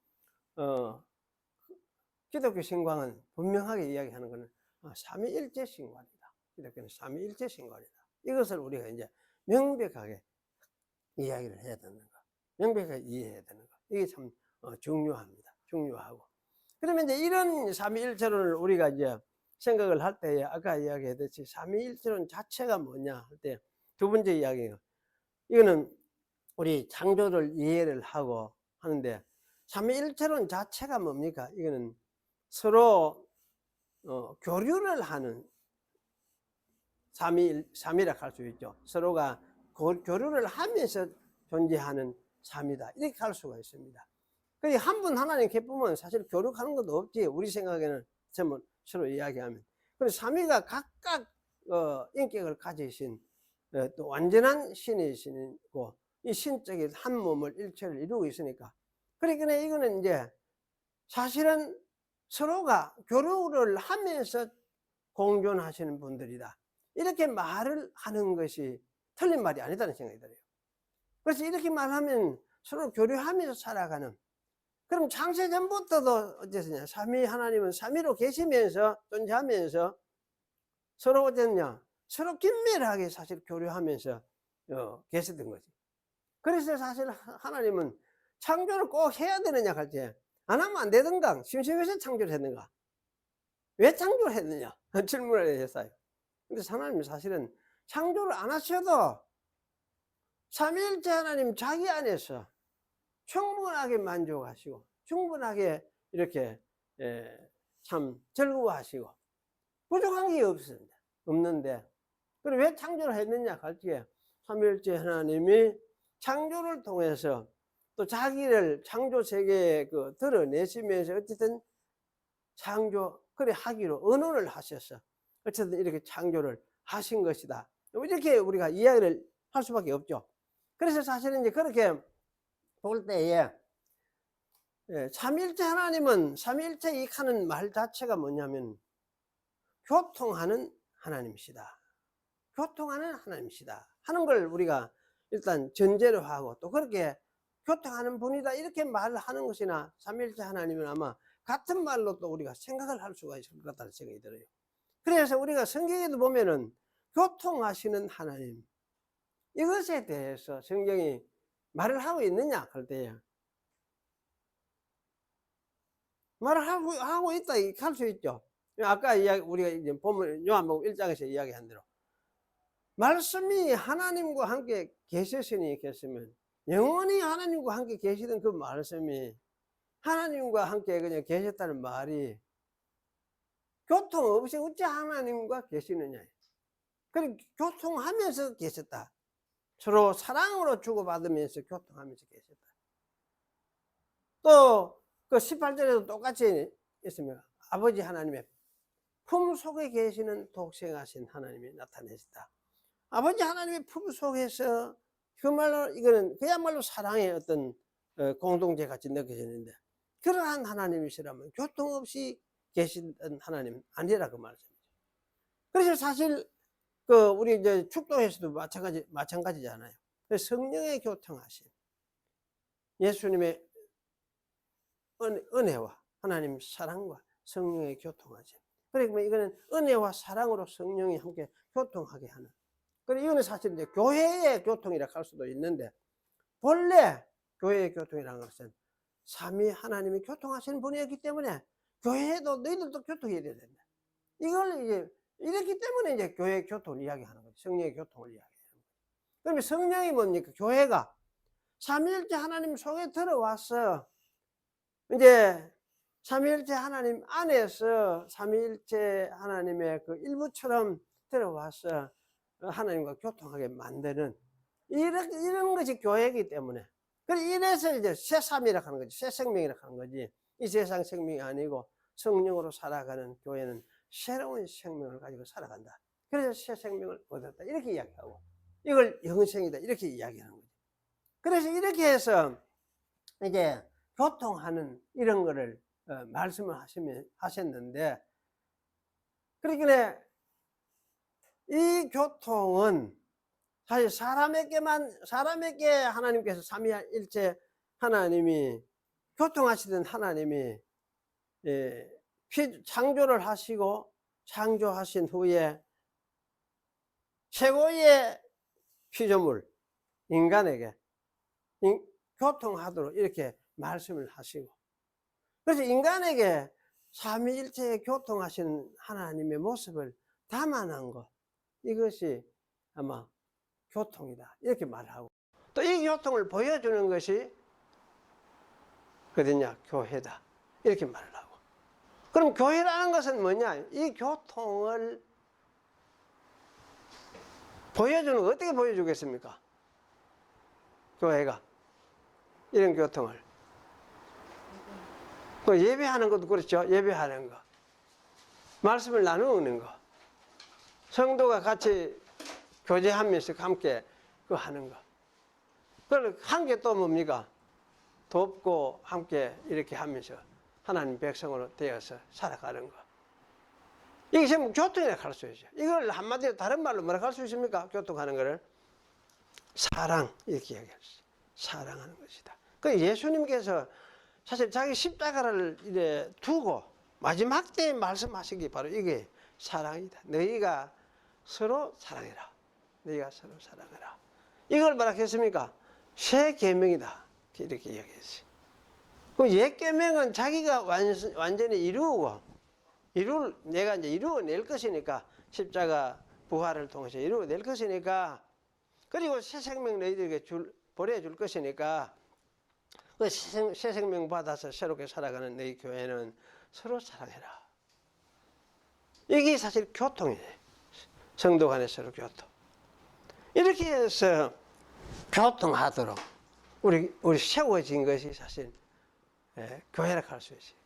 기독교 신앙은 분명하게 이야기하는 것은 삼위일체 신앙이다. 기독교는 삼위일체 신앙이다. 이것을 우리가 이제 명백하게 이야기를 해야 되는 거, 명백하게 이해해야 되는 거. 이게 참 중요합니다. 중요하고. 그러면 이제 이런 삼위일체론을 우리가 이제 생각을 할 때에 아까 이야기했듯이 삼위일체론 자체가 뭐냐 할 때 두 번째 이야기예요. 이거는 우리 창조를 이해를 하고 하는데 삼위일체론 자체가 뭡니까? 이거는 서로 교류를 하는 삼위라 할 수 있죠. 서로가 교류를 하면서 존재하는 삼위다. 이렇게 할 수가 있습니다. 그래 한 분 하나님 기쁘면 사실 교류하는 것도 없지. 우리 생각에는 서로 이야기하면. 그래서 삼위가 각각 인격을 가지신 또 완전한 신이시고 이 신적인 한 몸을 일체를 이루고 있으니까. 그러니까 이거는 이제 사실은 서로가 교류를 하면서 공존하시는 분들이다. 이렇게 말을 하는 것이 틀린 말이 아니다는 생각이 들어요. 그래서 이렇게 말하면 서로 교류하면서 살아가는. 그럼 창세전부터도 어쨌냐 삼위 하나님은 삼위로 계시면서 존재하면서 서로 어쨌냐 서로 긴밀하게 사실 교류하면서 계셨던 거지. 그래서 사실 하나님은 창조를 꼭 해야 되느냐 할 때 안 하면 안 되던가 심심해서 창조를 했는가 왜 창조를 했느냐 질문을 했어요. 근데 하나님은 사실은 창조를 안 하셔도 삼위일체 하나님 자기 안에서 충분하게 만족하시고 충분하게 이렇게 참 즐거워하시고 부족한 게 없는데 그럼 왜 창조를 했느냐 할 때 삼위일체 하나님이 창조를 통해서 또 자기를 창조 세계에 드러내시면서 어쨌든 창조 그래 하기로 언언을 하셔서 어쨌든 이렇게 창조를 하신 것이다. 이렇게 우리가 이야기를 할 수밖에 없죠. 그래서 사실은 이제 그렇게 볼 때에 삼위일체 하나님은 삼위일체 하는 말 자체가 뭐냐면 교통하는 하나님이시다. 교통하는 하나님이시다 하는 걸 우리가 일단 전제로 하고 또 그렇게 교통하는 분이다 이렇게 말하는 것이나 삼위일체 하나님은 아마 같은 말로 또 우리가 생각을 할 수가 있을 것 같다는 생각이 들어요. 그래서 우리가 성경에도 보면은 교통하시는 하나님 이것에 대해서 성경이 말을 하고 있느냐 할 때에 말을 하고 있다 할 수 있죠. 아까 우리가 이제 보면 요한복음 1장에서 이야기한 대로 말씀이 하나님과 함께 계셨으니 계시면 영원히 하나님과 함께 계시던 그 말씀이 하나님과 함께 그냥 계셨다는 말이 교통 없이 어찌 하나님과 계시느냐. 그리고 교통하면서 계셨다. 서로 사랑으로 주고받으면서 교통하면서 계셨다. 또 그 18절에도 똑같이 있습니다. 아버지 하나님의 품 속에 계시는 독생하신 하나님이 나타내셨다. 아버지 하나님의 품 속에서 그말로 이거는 그야말로 사랑의 어떤 공동체 같이 느껴지는데 그러한 하나님이시라면 교통 없이 계시던 하나님은 아니라 그 말씀이죠. 그래서 사실 우리 이제 축도에서도 마찬가지잖아요. 성령의 교통하심, 예수님의 은혜와 하나님 사랑과 성령의 교통하심. 그러니까 이거는 은혜와 사랑으로 성령이 함께 교통하게 하는. 그래 이거는 사실 이제 교회의 교통이라 할 수도 있는데 본래 교회의 교통이라는 것은 삼위 하나님이 교통하시는 분이었기 때문에 교회도 너희들도 교통해야 된다. 이걸 이제 이렇기 때문에 이제 교회의 교통을 이야기하는 거죠. 성령의 교통을 이야기하는 거죠. 그러면 성령이 뭡니까? 교회가 삼위일체 하나님 속에 들어와서 이제 삼위일체 하나님 안에서 삼위일체 하나님의 그 일부처럼 들어와서 하나님과 교통하게 만드는 이런 것이 교회이기 때문에, 그래 이래서 이제 새삼이라 하는 거지, 새 생명이라 하는 거지. 이 세상 생명이 아니고 성령으로 살아가는 교회는 새로운 생명을 가지고 살아간다. 그래서 새 생명을 얻었다 이렇게 이야기하고, 이걸 영생이다 이렇게 이야기하는 거죠. 그래서 이렇게 해서 이제 교통하는 이런 거를 말씀을 하셨는데, 그러니까 이 교통은 사실 사람에게 하나님께서 삼위일체 하나님이 교통하시던 하나님이 창조를 하시고 창조하신 후에 최고의 피조물 인간에게 교통하도록 이렇게 말씀을 하시고, 그래서 인간에게 삼위일체에 교통하시는 하나님의 모습을 담아낸 것, 이것이 아마 교통이다 이렇게 말하고, 또 이 교통을 보여주는 것이 어디냐, 교회다 이렇게 말을 하고. 그럼 교회라는 것은 뭐냐, 이 교통을 보여주는 거 어떻게 보여주겠습니까? 교회가 이런 교통을 또 예배하는 것도 그렇죠. 예배하는 거, 말씀을 나누는 거, 성도가 같이 교제하면서 함께 그 하는 거, 그걸 한 게 또 뭡니까? 돕고 함께 이렇게 하면서 하나님 백성으로 되어서 살아가는 거, 이게 전부 교통이라고 할 수 있죠. 이걸 한마디로 다른 말로 뭐라고 할 수 있습니까? 교통하는 거를 사랑 이렇게 이야기했어요. 사랑하는 것이다. 그 예수님께서 사실 자기 십자가를 이래 두고 마지막 때에 말씀하신 게 바로 이게 사랑이다. 너희가 서로 사랑해라. 너희가 서로 사랑해라. 이걸 뭐라고 했습니까? 새 계명이다 이렇게 이야기했어요. 그 옛 계명은 자기가 완전히 내가 이제 이루어낼 것이니까, 십자가 부활을 통해서 이루어낼 것이니까, 그리고 새 생명 너희들에게 보내줄 것이니까, 그 새 생명 받아서 새롭게 살아가는 너희 교회는 서로 사랑해라. 이게 사실 교통이에요. 성도 간의 서로 교통. 이렇게 해서 교통하도록 우리 세워진 것이 사실 교회라고 할 수 있어요.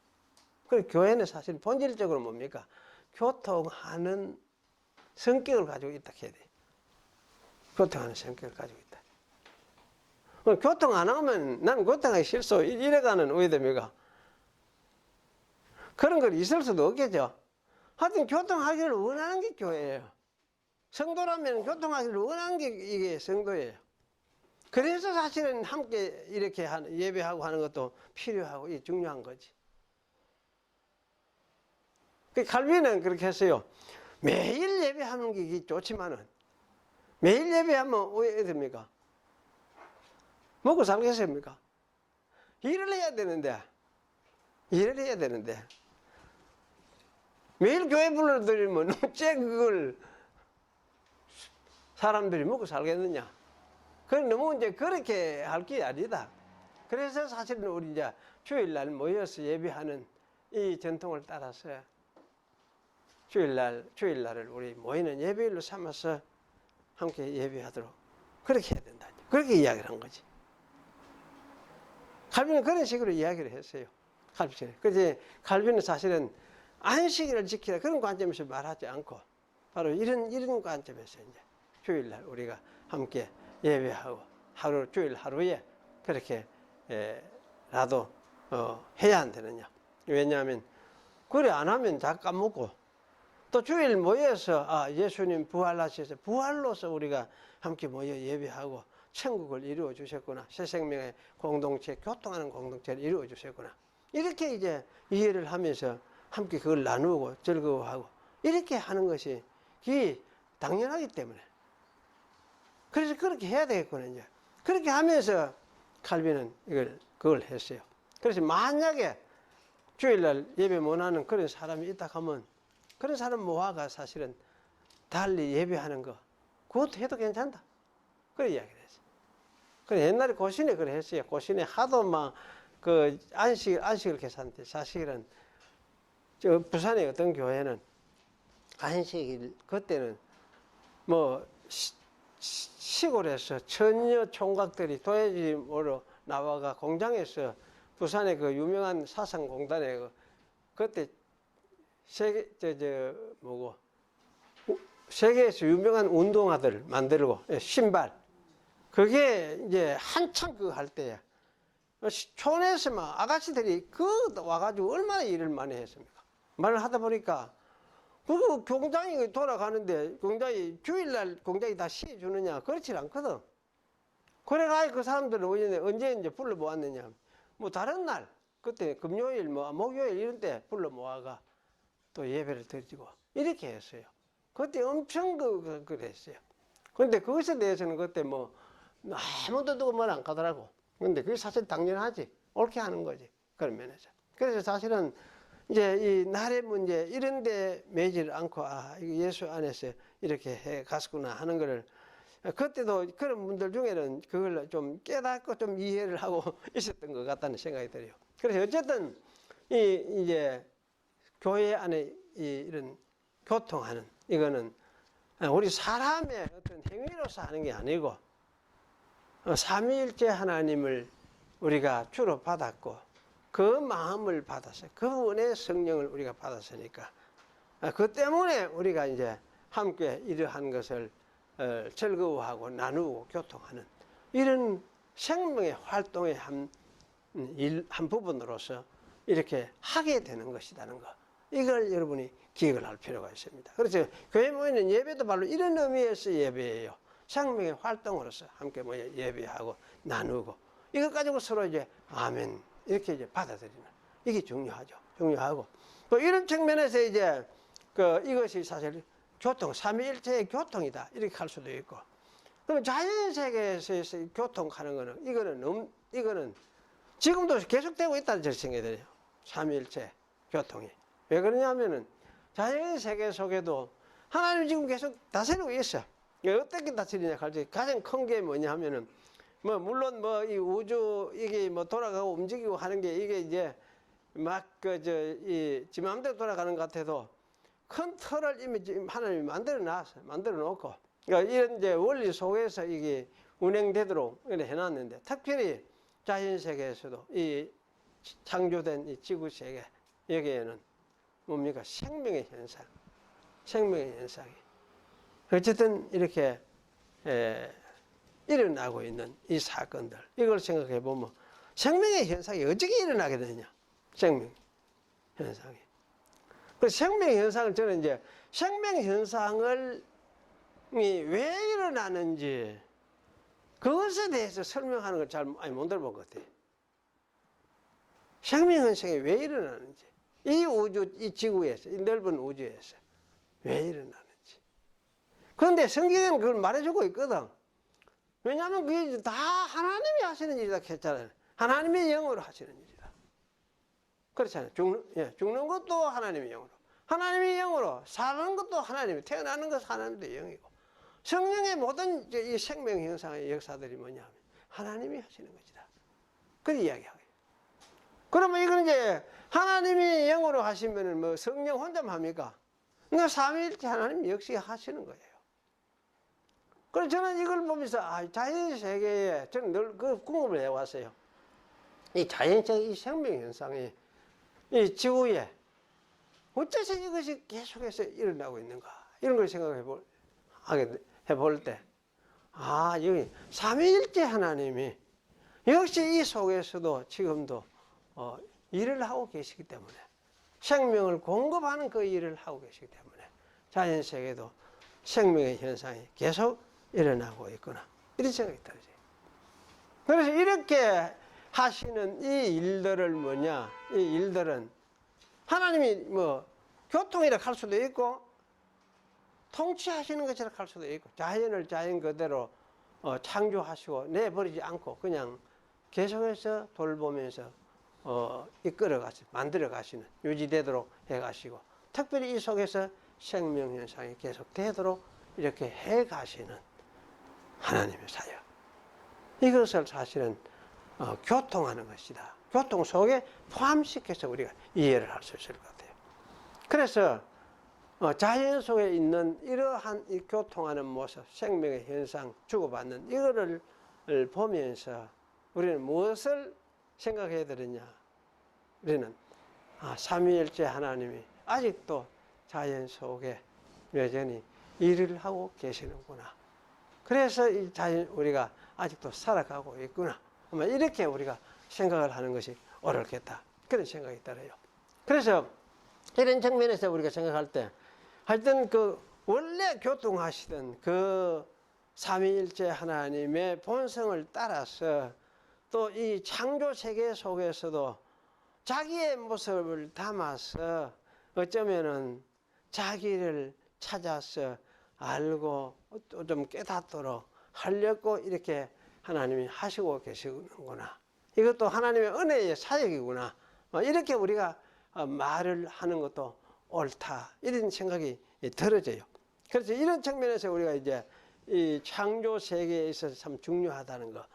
그 교회는 사실 본질적으로 뭡니까? 교통하는 성격을 가지고 있다 해야 돼. 교통하는 성격을 가지고 있다. 교통 안 하면 나는 교통하기 싫소 이래가는 의도입니까? 그런 걸 있을 수도 없겠죠. 하여튼 교통하기를 원하는 게 교회예요. 성도라면 교통하기를 원하는 게 이게 성도예요. 그래서 사실은 함께 이렇게 예배하고 하는 것도 필요하고 이게 중요한 거지. 칼빈은 그렇게 했어요. 매일 예배하는 게 좋지만은 매일 예배하면 왜 됩니까? 먹고 살겠습니까? 일을 해야 되는데 매일 교회 불러드리면 어째 그걸 사람들이 먹고 살겠느냐? 그건 너무 이제 그렇게 할 게 아니다. 그래서 사실은 우리 이제 주일날 모여서 예배하는 이 전통을 따라서 주일날을 우리 모이는 예배일로 삼아서 함께 예배하도록 그렇게 해야 된다. 그렇게 이야기를 한 거지. 칼빈은 그런 식으로 이야기를 했어요. 그래서 칼빈은 사실은 안식일을 지키라 그런 관점에서 말하지 않고 바로 이런 관점에서 이제 주일날 우리가 함께 예배하고 주일 하루에 그렇게 라도 해야 안 되느냐. 왜냐하면 그래 안 하면 다 까먹고, 또 주일 모여서 예수님 부활하셔서 부활로서 우리가 함께 모여 예배하고 천국을 이루어 주셨구나. 새 생명의 공동체, 교통하는 공동체를 이루어 주셨구나. 이렇게 이제 이해를 하면서 함께 그걸 나누고 즐거워하고 이렇게 하는 것이 당연하기 때문에. 그래서 그렇게 해야 되겠구나. 이제 그렇게 하면서 칼빈은 그걸 했어요. 그래서 만약에 주일날 예배 못하는 그런 사람이 있다 하면 그런 사람 모아가 사실은 달리 예배하는 거 그것도 해도 괜찮다. 그래 이야기를 했어요. 그래 옛날에 고신에 그래 했어요. 고신에 하도 막 그 안식을 계산때 사실은 저 부산의 어떤 교회는 안식일 그때는 뭐 시골에서 처녀 총각들이 도예지모로 나와가 공장에서 부산의 그 유명한 사상공단에 그때 세계에서 유명한 운동화들 만들고 신발 그게 이제 한참 그거 할 때야. 촌에서 막 아가씨들이 그 와가지고 얼마나 일을 많이 했습니까? 말을 하다 보니까 그 공장이 돌아가는데 공장이 주일날 공장이 다 쉬어주느냐 그렇지 않거든. 그래가 그 사람들은 언제 이제 불러 모았느냐 뭐 다른 날 그때 금요일 뭐 목요일 이런 때 불러 모아가 또 예배를 드리고 이렇게 했어요. 그때 엄청 그랬어요. 근데 그것에 대해서는 그때 뭐 아무도 누구 말 안 가더라고. 근데 그게 사실 당연하지. 옳게 하는 거지. 그런 면에서. 그래서 사실은 이제 이 날의 문제 이런 데 매지를 않고 이거 예수 안에서 이렇게 해 갔구나 하는 거를 그때도 그런 분들 중에는 그걸 좀 깨닫고 좀 이해를 하고 있었던 것 같다는 생각이 들어요. 그래서 어쨌든 이제 교회 안에 이런 교통하는 이거는 우리 사람의 어떤 행위로서 하는 게 아니고 삼위일체 하나님을 우리가 주로 받았고 그 마음을 받았어요. 그분의 성령을 우리가 받았으니까 그 때문에 우리가 이제 함께 이러한 것을 즐거워하고 나누고 교통하는 이런 생명의 활동의 한 부분으로서 이렇게 하게 되는 것이라는 거. 이걸 여러분이 기억을 할 필요가 있습니다. 그래서 교회 모이는 예배도 바로 이런 의미에서 예배예요. 생명의 활동으로서 함께 모여 예배하고 나누고 이것 가지고 서로 이제 아멘 이렇게 이제 받아들이는 이게 중요하죠. 중요하고 또 이런 측면에서 이제 이것이 사실 교통 삼위일체의 교통이다 이렇게 할 수도 있고 그럼 자연 세계에서 교통하는 거는 이거는 지금도 계속되고 있다는 생각이 들어요. 삼위일체 교통이 왜 그러냐면은 자연 세계 속에도 하나님 지금 계속 다스리고 있어. 어떻게 다스리냐 할 때 가장 큰 게 뭐냐 하면은 뭐 물론 뭐 이 우주 이게 뭐 돌아가고 움직이고 하는 게 이게 이제 막 지 마음대로 돌아가는 것 같아도 큰 틀을 이미 지금 하나님이 만들어 놓고 그러니까 이런 이제 원리 속에서 이게 운행되도록 이렇게 해놨는데 특별히 자연 세계에서도 이 창조된 이 지구 세계 여기에는 뭡니까 생명의 현상이 어쨌든 이렇게 일어나고 있는 이 사건들 이걸 생각해 보면 생명의 현상이 어떻게 일어나게 되느냐 생명 현상이 그 생명 현상을 저는 이제 생명 현상을 왜 일어나는지 그것에 대해서 설명하는 걸 잘 못 들어본 것 같아요. 생명 현상이 왜 일어나는지 이 우주 이 지구에서 이 넓은 우주에서 왜 일어나는지 그런데 성경은 그걸 말해주고 있거든. 왜냐하면 그게 다 하나님이 하시는 일이다 했잖아요. 하나님의 영으로 하시는 일이다. 그렇잖아요. 죽는 것도 하나님의 영으로. 하나님의 영으로 사는 것도 하나님이 태어나는 것은 하나님의 영이고 성령의 모든 이 생명 현상의 역사들이 뭐냐면 하나님이 하시는 것이다. 그런 이야기하고 그러면 이건 이제 하나님이 영으로 하시면은 뭐 성령 혼자만 합니까? 그러니까 삼위일체 하나님 역시 하시는 거예요. 그래서 저는 이걸 보면서 자연 세계에 저는 늘 그 궁금을 해왔어요. 이 자연적 이 생명 현상이 이 지구에 어째서 이것이 계속해서 일어나고 있는가 이런 걸 생각해 볼 때 여기 삼위일체 하나님이 역시 이 속에서도 지금도 일을 하고 계시기 때문에 생명을 공급하는 그 일을 하고 계시기 때문에 자연 세계도 생명의 현상이 계속 일어나고 있구나 이런 생각이 들어요. 그래서 이렇게 하시는 이 일들을 이 일들은 하나님이 뭐 교통이라 할 수도 있고 통치하시는 것이라 할 수도 있고 자연을 자연 그대로 창조하시고 내버리지 않고 그냥 계속해서 돌보면서 이끌어 가시고 만들어 가시는 유지되도록 해 가시고 특별히 이 속에서 생명 현상이 계속 되도록 이렇게 해 가시는 하나님의 사역 이것을 사실은 교통하는 것이다 교통 속에 포함시켜서 우리가 이해를 할 수 있을 것 같아요. 그래서 자연 속에 있는 이러한 이 교통하는 모습, 생명의 현상, 주고받는 이거를 보면서 우리는 무엇을 생각해야 되느냐? 우리는 삼위일체 하나님이 아직도 자연 속에 여전히 일을 하고 계시는구나. 그래서 이 자연 우리가 아직도 살아가고 있구나. 아마 이렇게 우리가 생각을 하는 것이 옳겠다. 그런 생각이 들어요. 그래서 이런 측면에서 우리가 생각할 때 하여튼 그 원래 교통하시던 그 삼위일체 하나님의 본성을 따라서 또 이 창조 세계 속에서도 자기의 모습을 담아서 어쩌면은 자기를 찾아서 알고 좀 깨닫도록 하려고 이렇게 하나님이 하시고 계시는구나. 이것도 하나님의 은혜의 사역이구나. 이렇게 우리가 말을 하는 것도 옳다. 이런 생각이 들어져요. 그래서 이런 측면에서 우리가 이제 이 창조 세계에 있어서 참 중요하다는 거,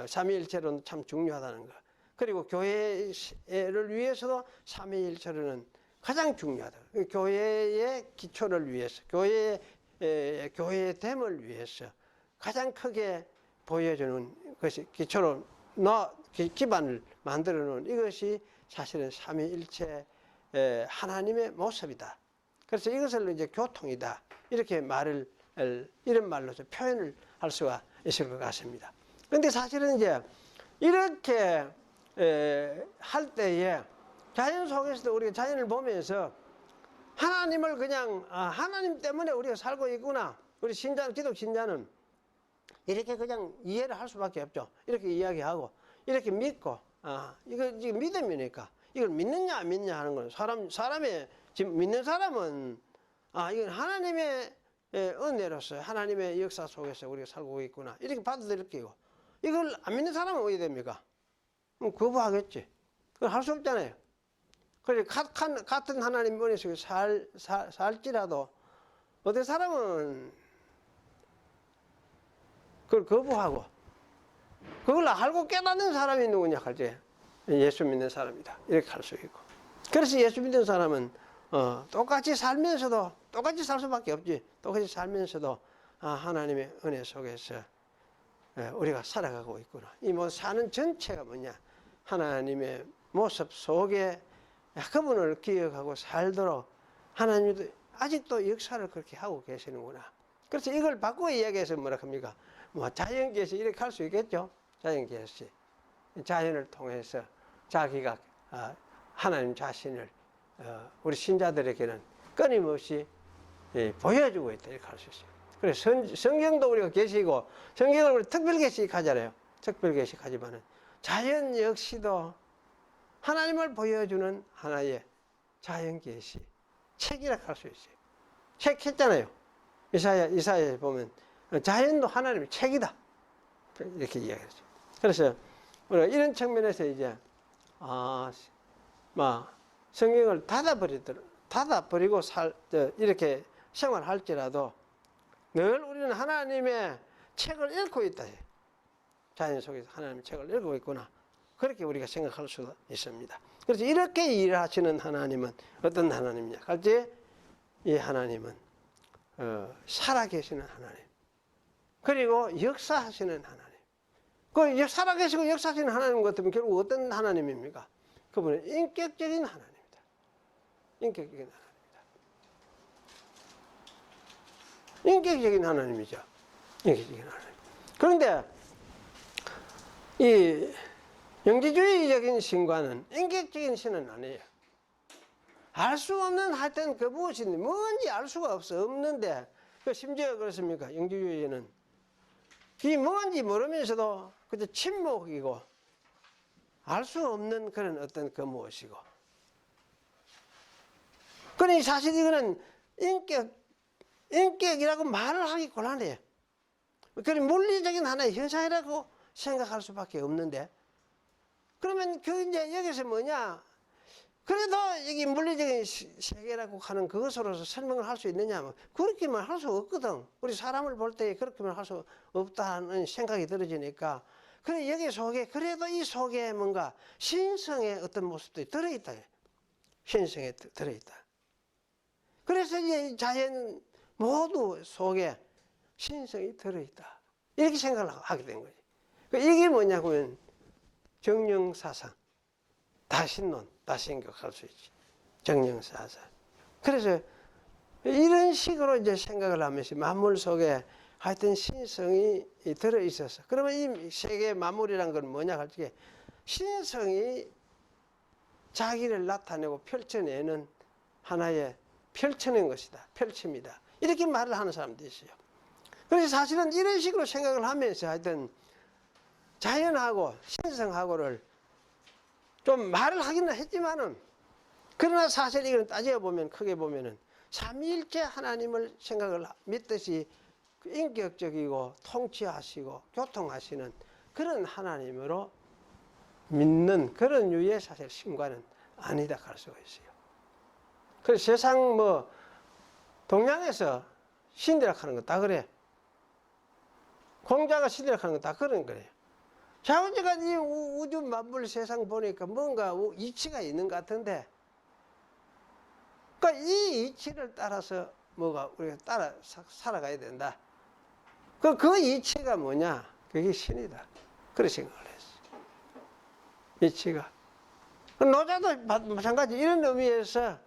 삼위일체로는 참 중요하다는 거, 그리고 교회를 위해서도 삼위일체로는 가장 중요하다. 교회의 기초를 위해서, 교회의 됨을 위해서 가장 크게 보여주는 것이 기초로 기반을 만들어 놓은 이것이 사실은 삼위일체 하나님의 모습이다. 그래서 이것을 이제 교통이다. 이렇게 이런 말로서 표현을 할 수가 있을 것 같습니다. 그런데 사실은 이제 이렇게 할 때에 자연 속에서도 우리가 자연을 보면서 하나님을 그냥 하나님 때문에 우리가 살고 있구나. 우리 기독 신자는 이렇게 그냥 이해를 할 수밖에 없죠. 이렇게 이야기하고 이렇게 믿고 이거 지금 믿음이니까 이걸 믿느냐 안 믿느냐 하는 건 사람의 지금 믿는 사람은 이건 하나님의 은혜로서 하나님의 역사 속에서 우리가 살고 있구나 이렇게 받아들일 끼고 이걸 안 믿는 사람은 어떻게 됩니까? 거부하겠지. 그걸 할 수 없잖아요. 그래서 같은 하나님 은혜 속에 살지라도 어떤 사람은 그걸 거부하고 그걸 알고 깨닫는 사람이 누구냐 할 때 예수 믿는 사람이다. 이렇게 할 수 있고. 그래서 예수 믿는 사람은 똑같이 살면서도 똑같이 살 수밖에 없지. 똑같이 살면서도 하나님의 은혜 속에서 우리가 살아가고 있구나. 이 뭐 사는 전체가 뭐냐? 하나님의 모습 속에 그분을 기억하고 살도록 하나님도 아직도 역사를 그렇게 하고 계시는구나. 그래서 이걸 바꾸어 이야기해서 뭐라 합니까? 뭐 자연계시 이렇게 할 수 있겠죠. 자연계시. 자연을 통해서 자기가 하나님 자신을 우리 신자들에게는 끊임없이 보여주고 있다 이렇게 할 수 있어요. 그래서 성경도 우리가 계시고 성경을 우리 특별계시하잖아요. 특별계시하지만은 자연 역시도 하나님을 보여주는 하나의 자연계시 책이라 할 수 있어요. 책 했잖아요. 이사야에 보면 자연도 하나님의 책이다 이렇게 이야기하죠. 그래서 우리가 이런 측면에서 이제 성경을 닫아버리고 이렇게 생활할지라도 늘 우리는 하나님의 책을 읽고 있다. 자연 속에서 하나님의 책을 읽고 있구나. 그렇게 우리가 생각할 수가 있습니다. 그래서 이렇게 일하시는 하나님은 어떤 하나님이냐? 갈지 이 하나님은 살아계시는 하나님. 그리고 역사하시는 하나님. 그 살아계시고 역사하시는 하나님 같으면 결국 어떤 하나님입니까? 그분은 인격적인 하나님이다. 인격적인 하나님이다. 인격적인 하나님이죠. 인격적인 하나님. 그런데 이 영지주의적인 신과는 인격적인 신은 아니에요. 알 수 없는 하여튼 그 무엇인지 뭔지 알 수가 없는데 심지어 그렇습니까? 영지주의는 이 뭔지 모르면서도 그저 침묵이고 알 수 없는 그런 어떤 그 무엇이고 그러니 사실 이거는 인격이라고 말을 하기 곤란해요. 그런 물리적인 하나의 현상이라고 생각할 수밖에 없는데 그러면 이제 여기서 뭐냐? 그래도 여기 물리적인 세계라고 하는 그것으로서 설명을 할 수 있느냐? 그렇게만 할 수 없거든. 우리 사람을 볼 때 그렇게만 할 수 없다는 생각이 들어지니까 그래 여기 속에 그래도 이 속에 뭔가 신성의 어떤 모습들이 들어있다. 신성에 들어있다. 그래서 이제 자연 모두 속에 신성이 들어있다. 이렇게 생각을 하게 된 거지. 이게 뭐냐면 정령사상, 다신론, 다신격할 수 있지. 정령사상. 그래서 이런 식으로 이제 생각을 하면서 만물 속에 하여튼 신성이 들어있어서, 그러면 이 세계 만물이란 건 뭐냐 할 때 신성이 자기를 나타내고 펼쳐내는 하나의 펼쳐낸 것이다. 펼칩니다. 이렇게 말을 하는 사람도 있어요. 그래서 사실은 이런 식으로 생각을 하면서 하여튼 자연하고 신성하고를 좀 말을 하기는 했지만은, 그러나 사실 이건 따져보면 크게 보면은 삼위일체 하나님을 생각을 믿듯이 인격적이고 통치하시고 교통하시는 그런 하나님으로 믿는 그런 유의 사실 신과는 아니다 할 수가 있어요. 그래서 세상 뭐 동양에서 신이라 하는 거 다 그래. 공자가 신이라 하는 거 다 그런 거예요. 자, 언제까지 우주 만물 세상 보니까 뭔가 이치가 있는 것 같은데, 그러니까 이 이치를 따라서 뭐가 우리가 따라 살아가야 된다. 그 이치가 뭐냐? 그게 신이다. 그런 생각을 했어. 이치가. 노자도 마찬가지 이런 의미에서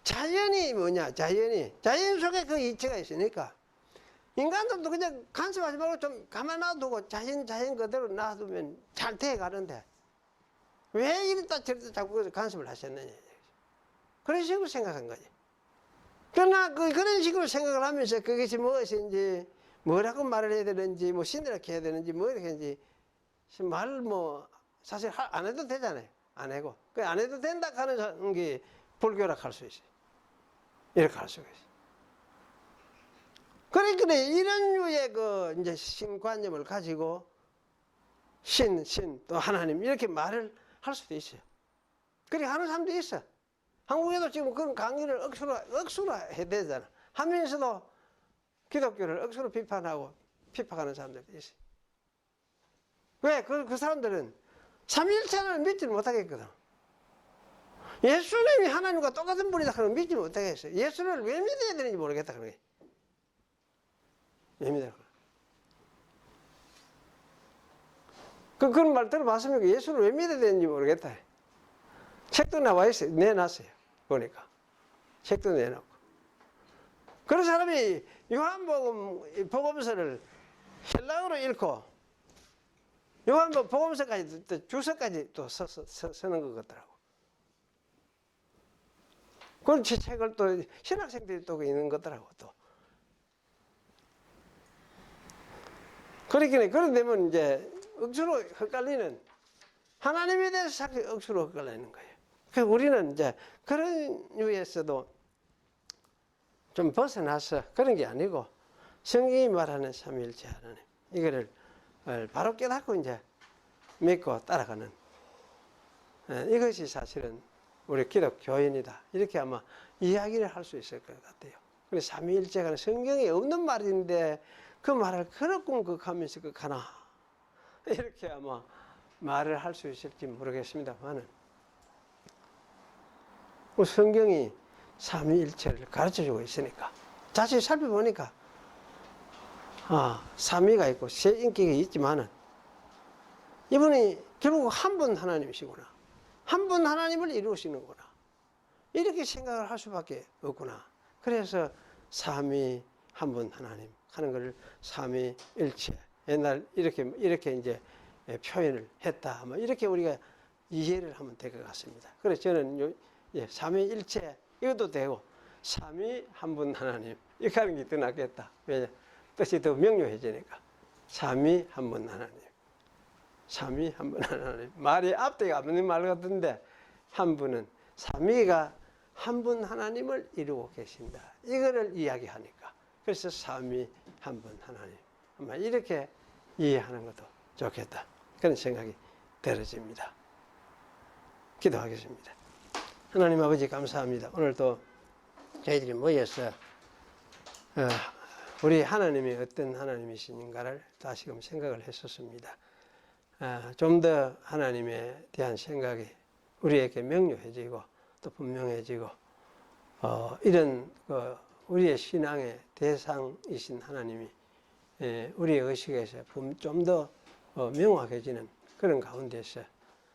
자연이 뭐냐? 자연 속에 그 이치가 있으니까 인간들도 그냥 간섭하지 말고 좀 가만 놔두고 자연 그대로 놔두면 잘 돼가는데 왜 이랬다 저랬다 자꾸 간섭을 하셨느냐. 그런 식으로 생각한 거지. 그러나 그런 식으로 생각을 하면서 그것이 무엇인지, 뭐라고 말을 해야 되는지, 뭐 신이라고 해야 되는지, 뭐 이렇게 하는지 말을 뭐 사실 안 해도 되잖아요. 안 하고. 안 해도 된다 하는 게 불교라 할 수 있어요. 이렇게 할 수가 있어요. 그러니까 이런 류의 이제 신관념을 가지고 신, 또 하나님 이렇게 말을 할 수도 있어요. 그렇게 하는 사람도 있어. 한국에도 지금 그런 강의를 억수로 해야 되잖아. 하면서도 기독교를 억수로 비판하는 사람들도 있어요. 왜? 그 사람들은 삼위일체를 믿지 못하겠거든. 예수님이 하나님과 똑같은 분이다 하면 믿지 못하겠어요. 예수를 왜 믿어야 되는지 모르겠다 그런 거예요. 왜 믿어요? 그런 말 들어봤습니까? 예수를 왜 믿어야 되는지 모르겠다. 책도 나와 있어요. 내놨어요. 보니까. 책도 내놓고. 그런 사람이 요한복음 복음서를 헬라어로 읽고 요한복음 복음서까지 또 주석까지 또 쓰는 것 같더라고. 그런 책을 또 신학생들이 또 있는 것 같더라고 또. 그런 되면 이제 억수로 헷갈리는, 하나님에 대해서 자꾸 억수로 헷갈리는 거예요. 그래서 우리는 이제 그런 유에서도 좀 벗어나서 그런 게 아니고 성경이 말하는 삼위일체 하나님, 이거를 바로 깨닫고 이제 믿고 따라가는, 이것이 사실은 우리 기독교인이다. 이렇게 아마 이야기를 할 수 있을 것 같아요. 그래서 삼위일체가 성경에 없는 말인데 그 말을 그렇군 하면서 가나, 이렇게 아마 말을 할 수 있을지 모르겠습니다만은 성경이 삼위일체를 가르쳐주고 있으니까 자세히 살펴보니까 삼위가 있고 세 인격이 있지만은 이분이 결국 한 분 하나님이시구나, 한 분 하나님을 이루시는구나, 이렇게 생각을 할 수밖에 없구나. 그래서 삼위 한 분 하나님 하는 것을 삼위일체, 옛날 이렇게 이제 표현을 했다, 뭐 이렇게 우리가 이해를 하면 될 것 같습니다. 그래서 저는 삼위일체 이것도 되고 삼위 한 분 하나님 이렇게 하는 게 더 낫겠다. 왜냐? 뜻이 더 명료해지니까. 삼위 한 분 하나님, 삼위 한 분 하나님. 말이 앞뒤가 없는 말 같은데 한 분은 삼위가 한 분 하나님을 이루고 계신다, 이거를 이야기하니까 그래서 삼위 한 분 하나님, 아마 이렇게 이해하는 것도 좋겠다, 그런 생각이 들어집니다. 기도하겠습니다. 하나님 아버지 감사합니다. 오늘도 저희들이 모여서 우리 하나님이 어떤 하나님이신가를 다시금 생각을 했었습니다. 좀 더 하나님에 대한 생각이 우리에게 명료해지고 또 분명해지고 이런 우리의 신앙의 대상이신 하나님이 우리의 의식에서 좀 더 명확해지는 그런 가운데서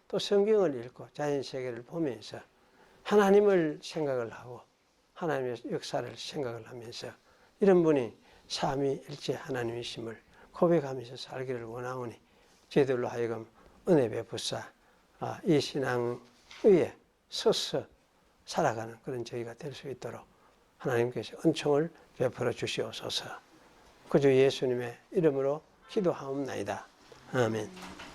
또 성경을 읽고 자연세계를 보면서 하나님을 생각을 하고 하나님의 역사를 생각을 하면서 이런 분이 삼위일체 하나님이심을 고백하면서 살기를 원하오니 저희들로 하여금 은혜 베푸사 이 신앙 위에 서서 살아가는 그런 저희가 될 수 있도록 하나님께서 은총을 베풀어 주시옵소서. 그 주 예수님의 이름으로 기도하옵나이다. 아멘.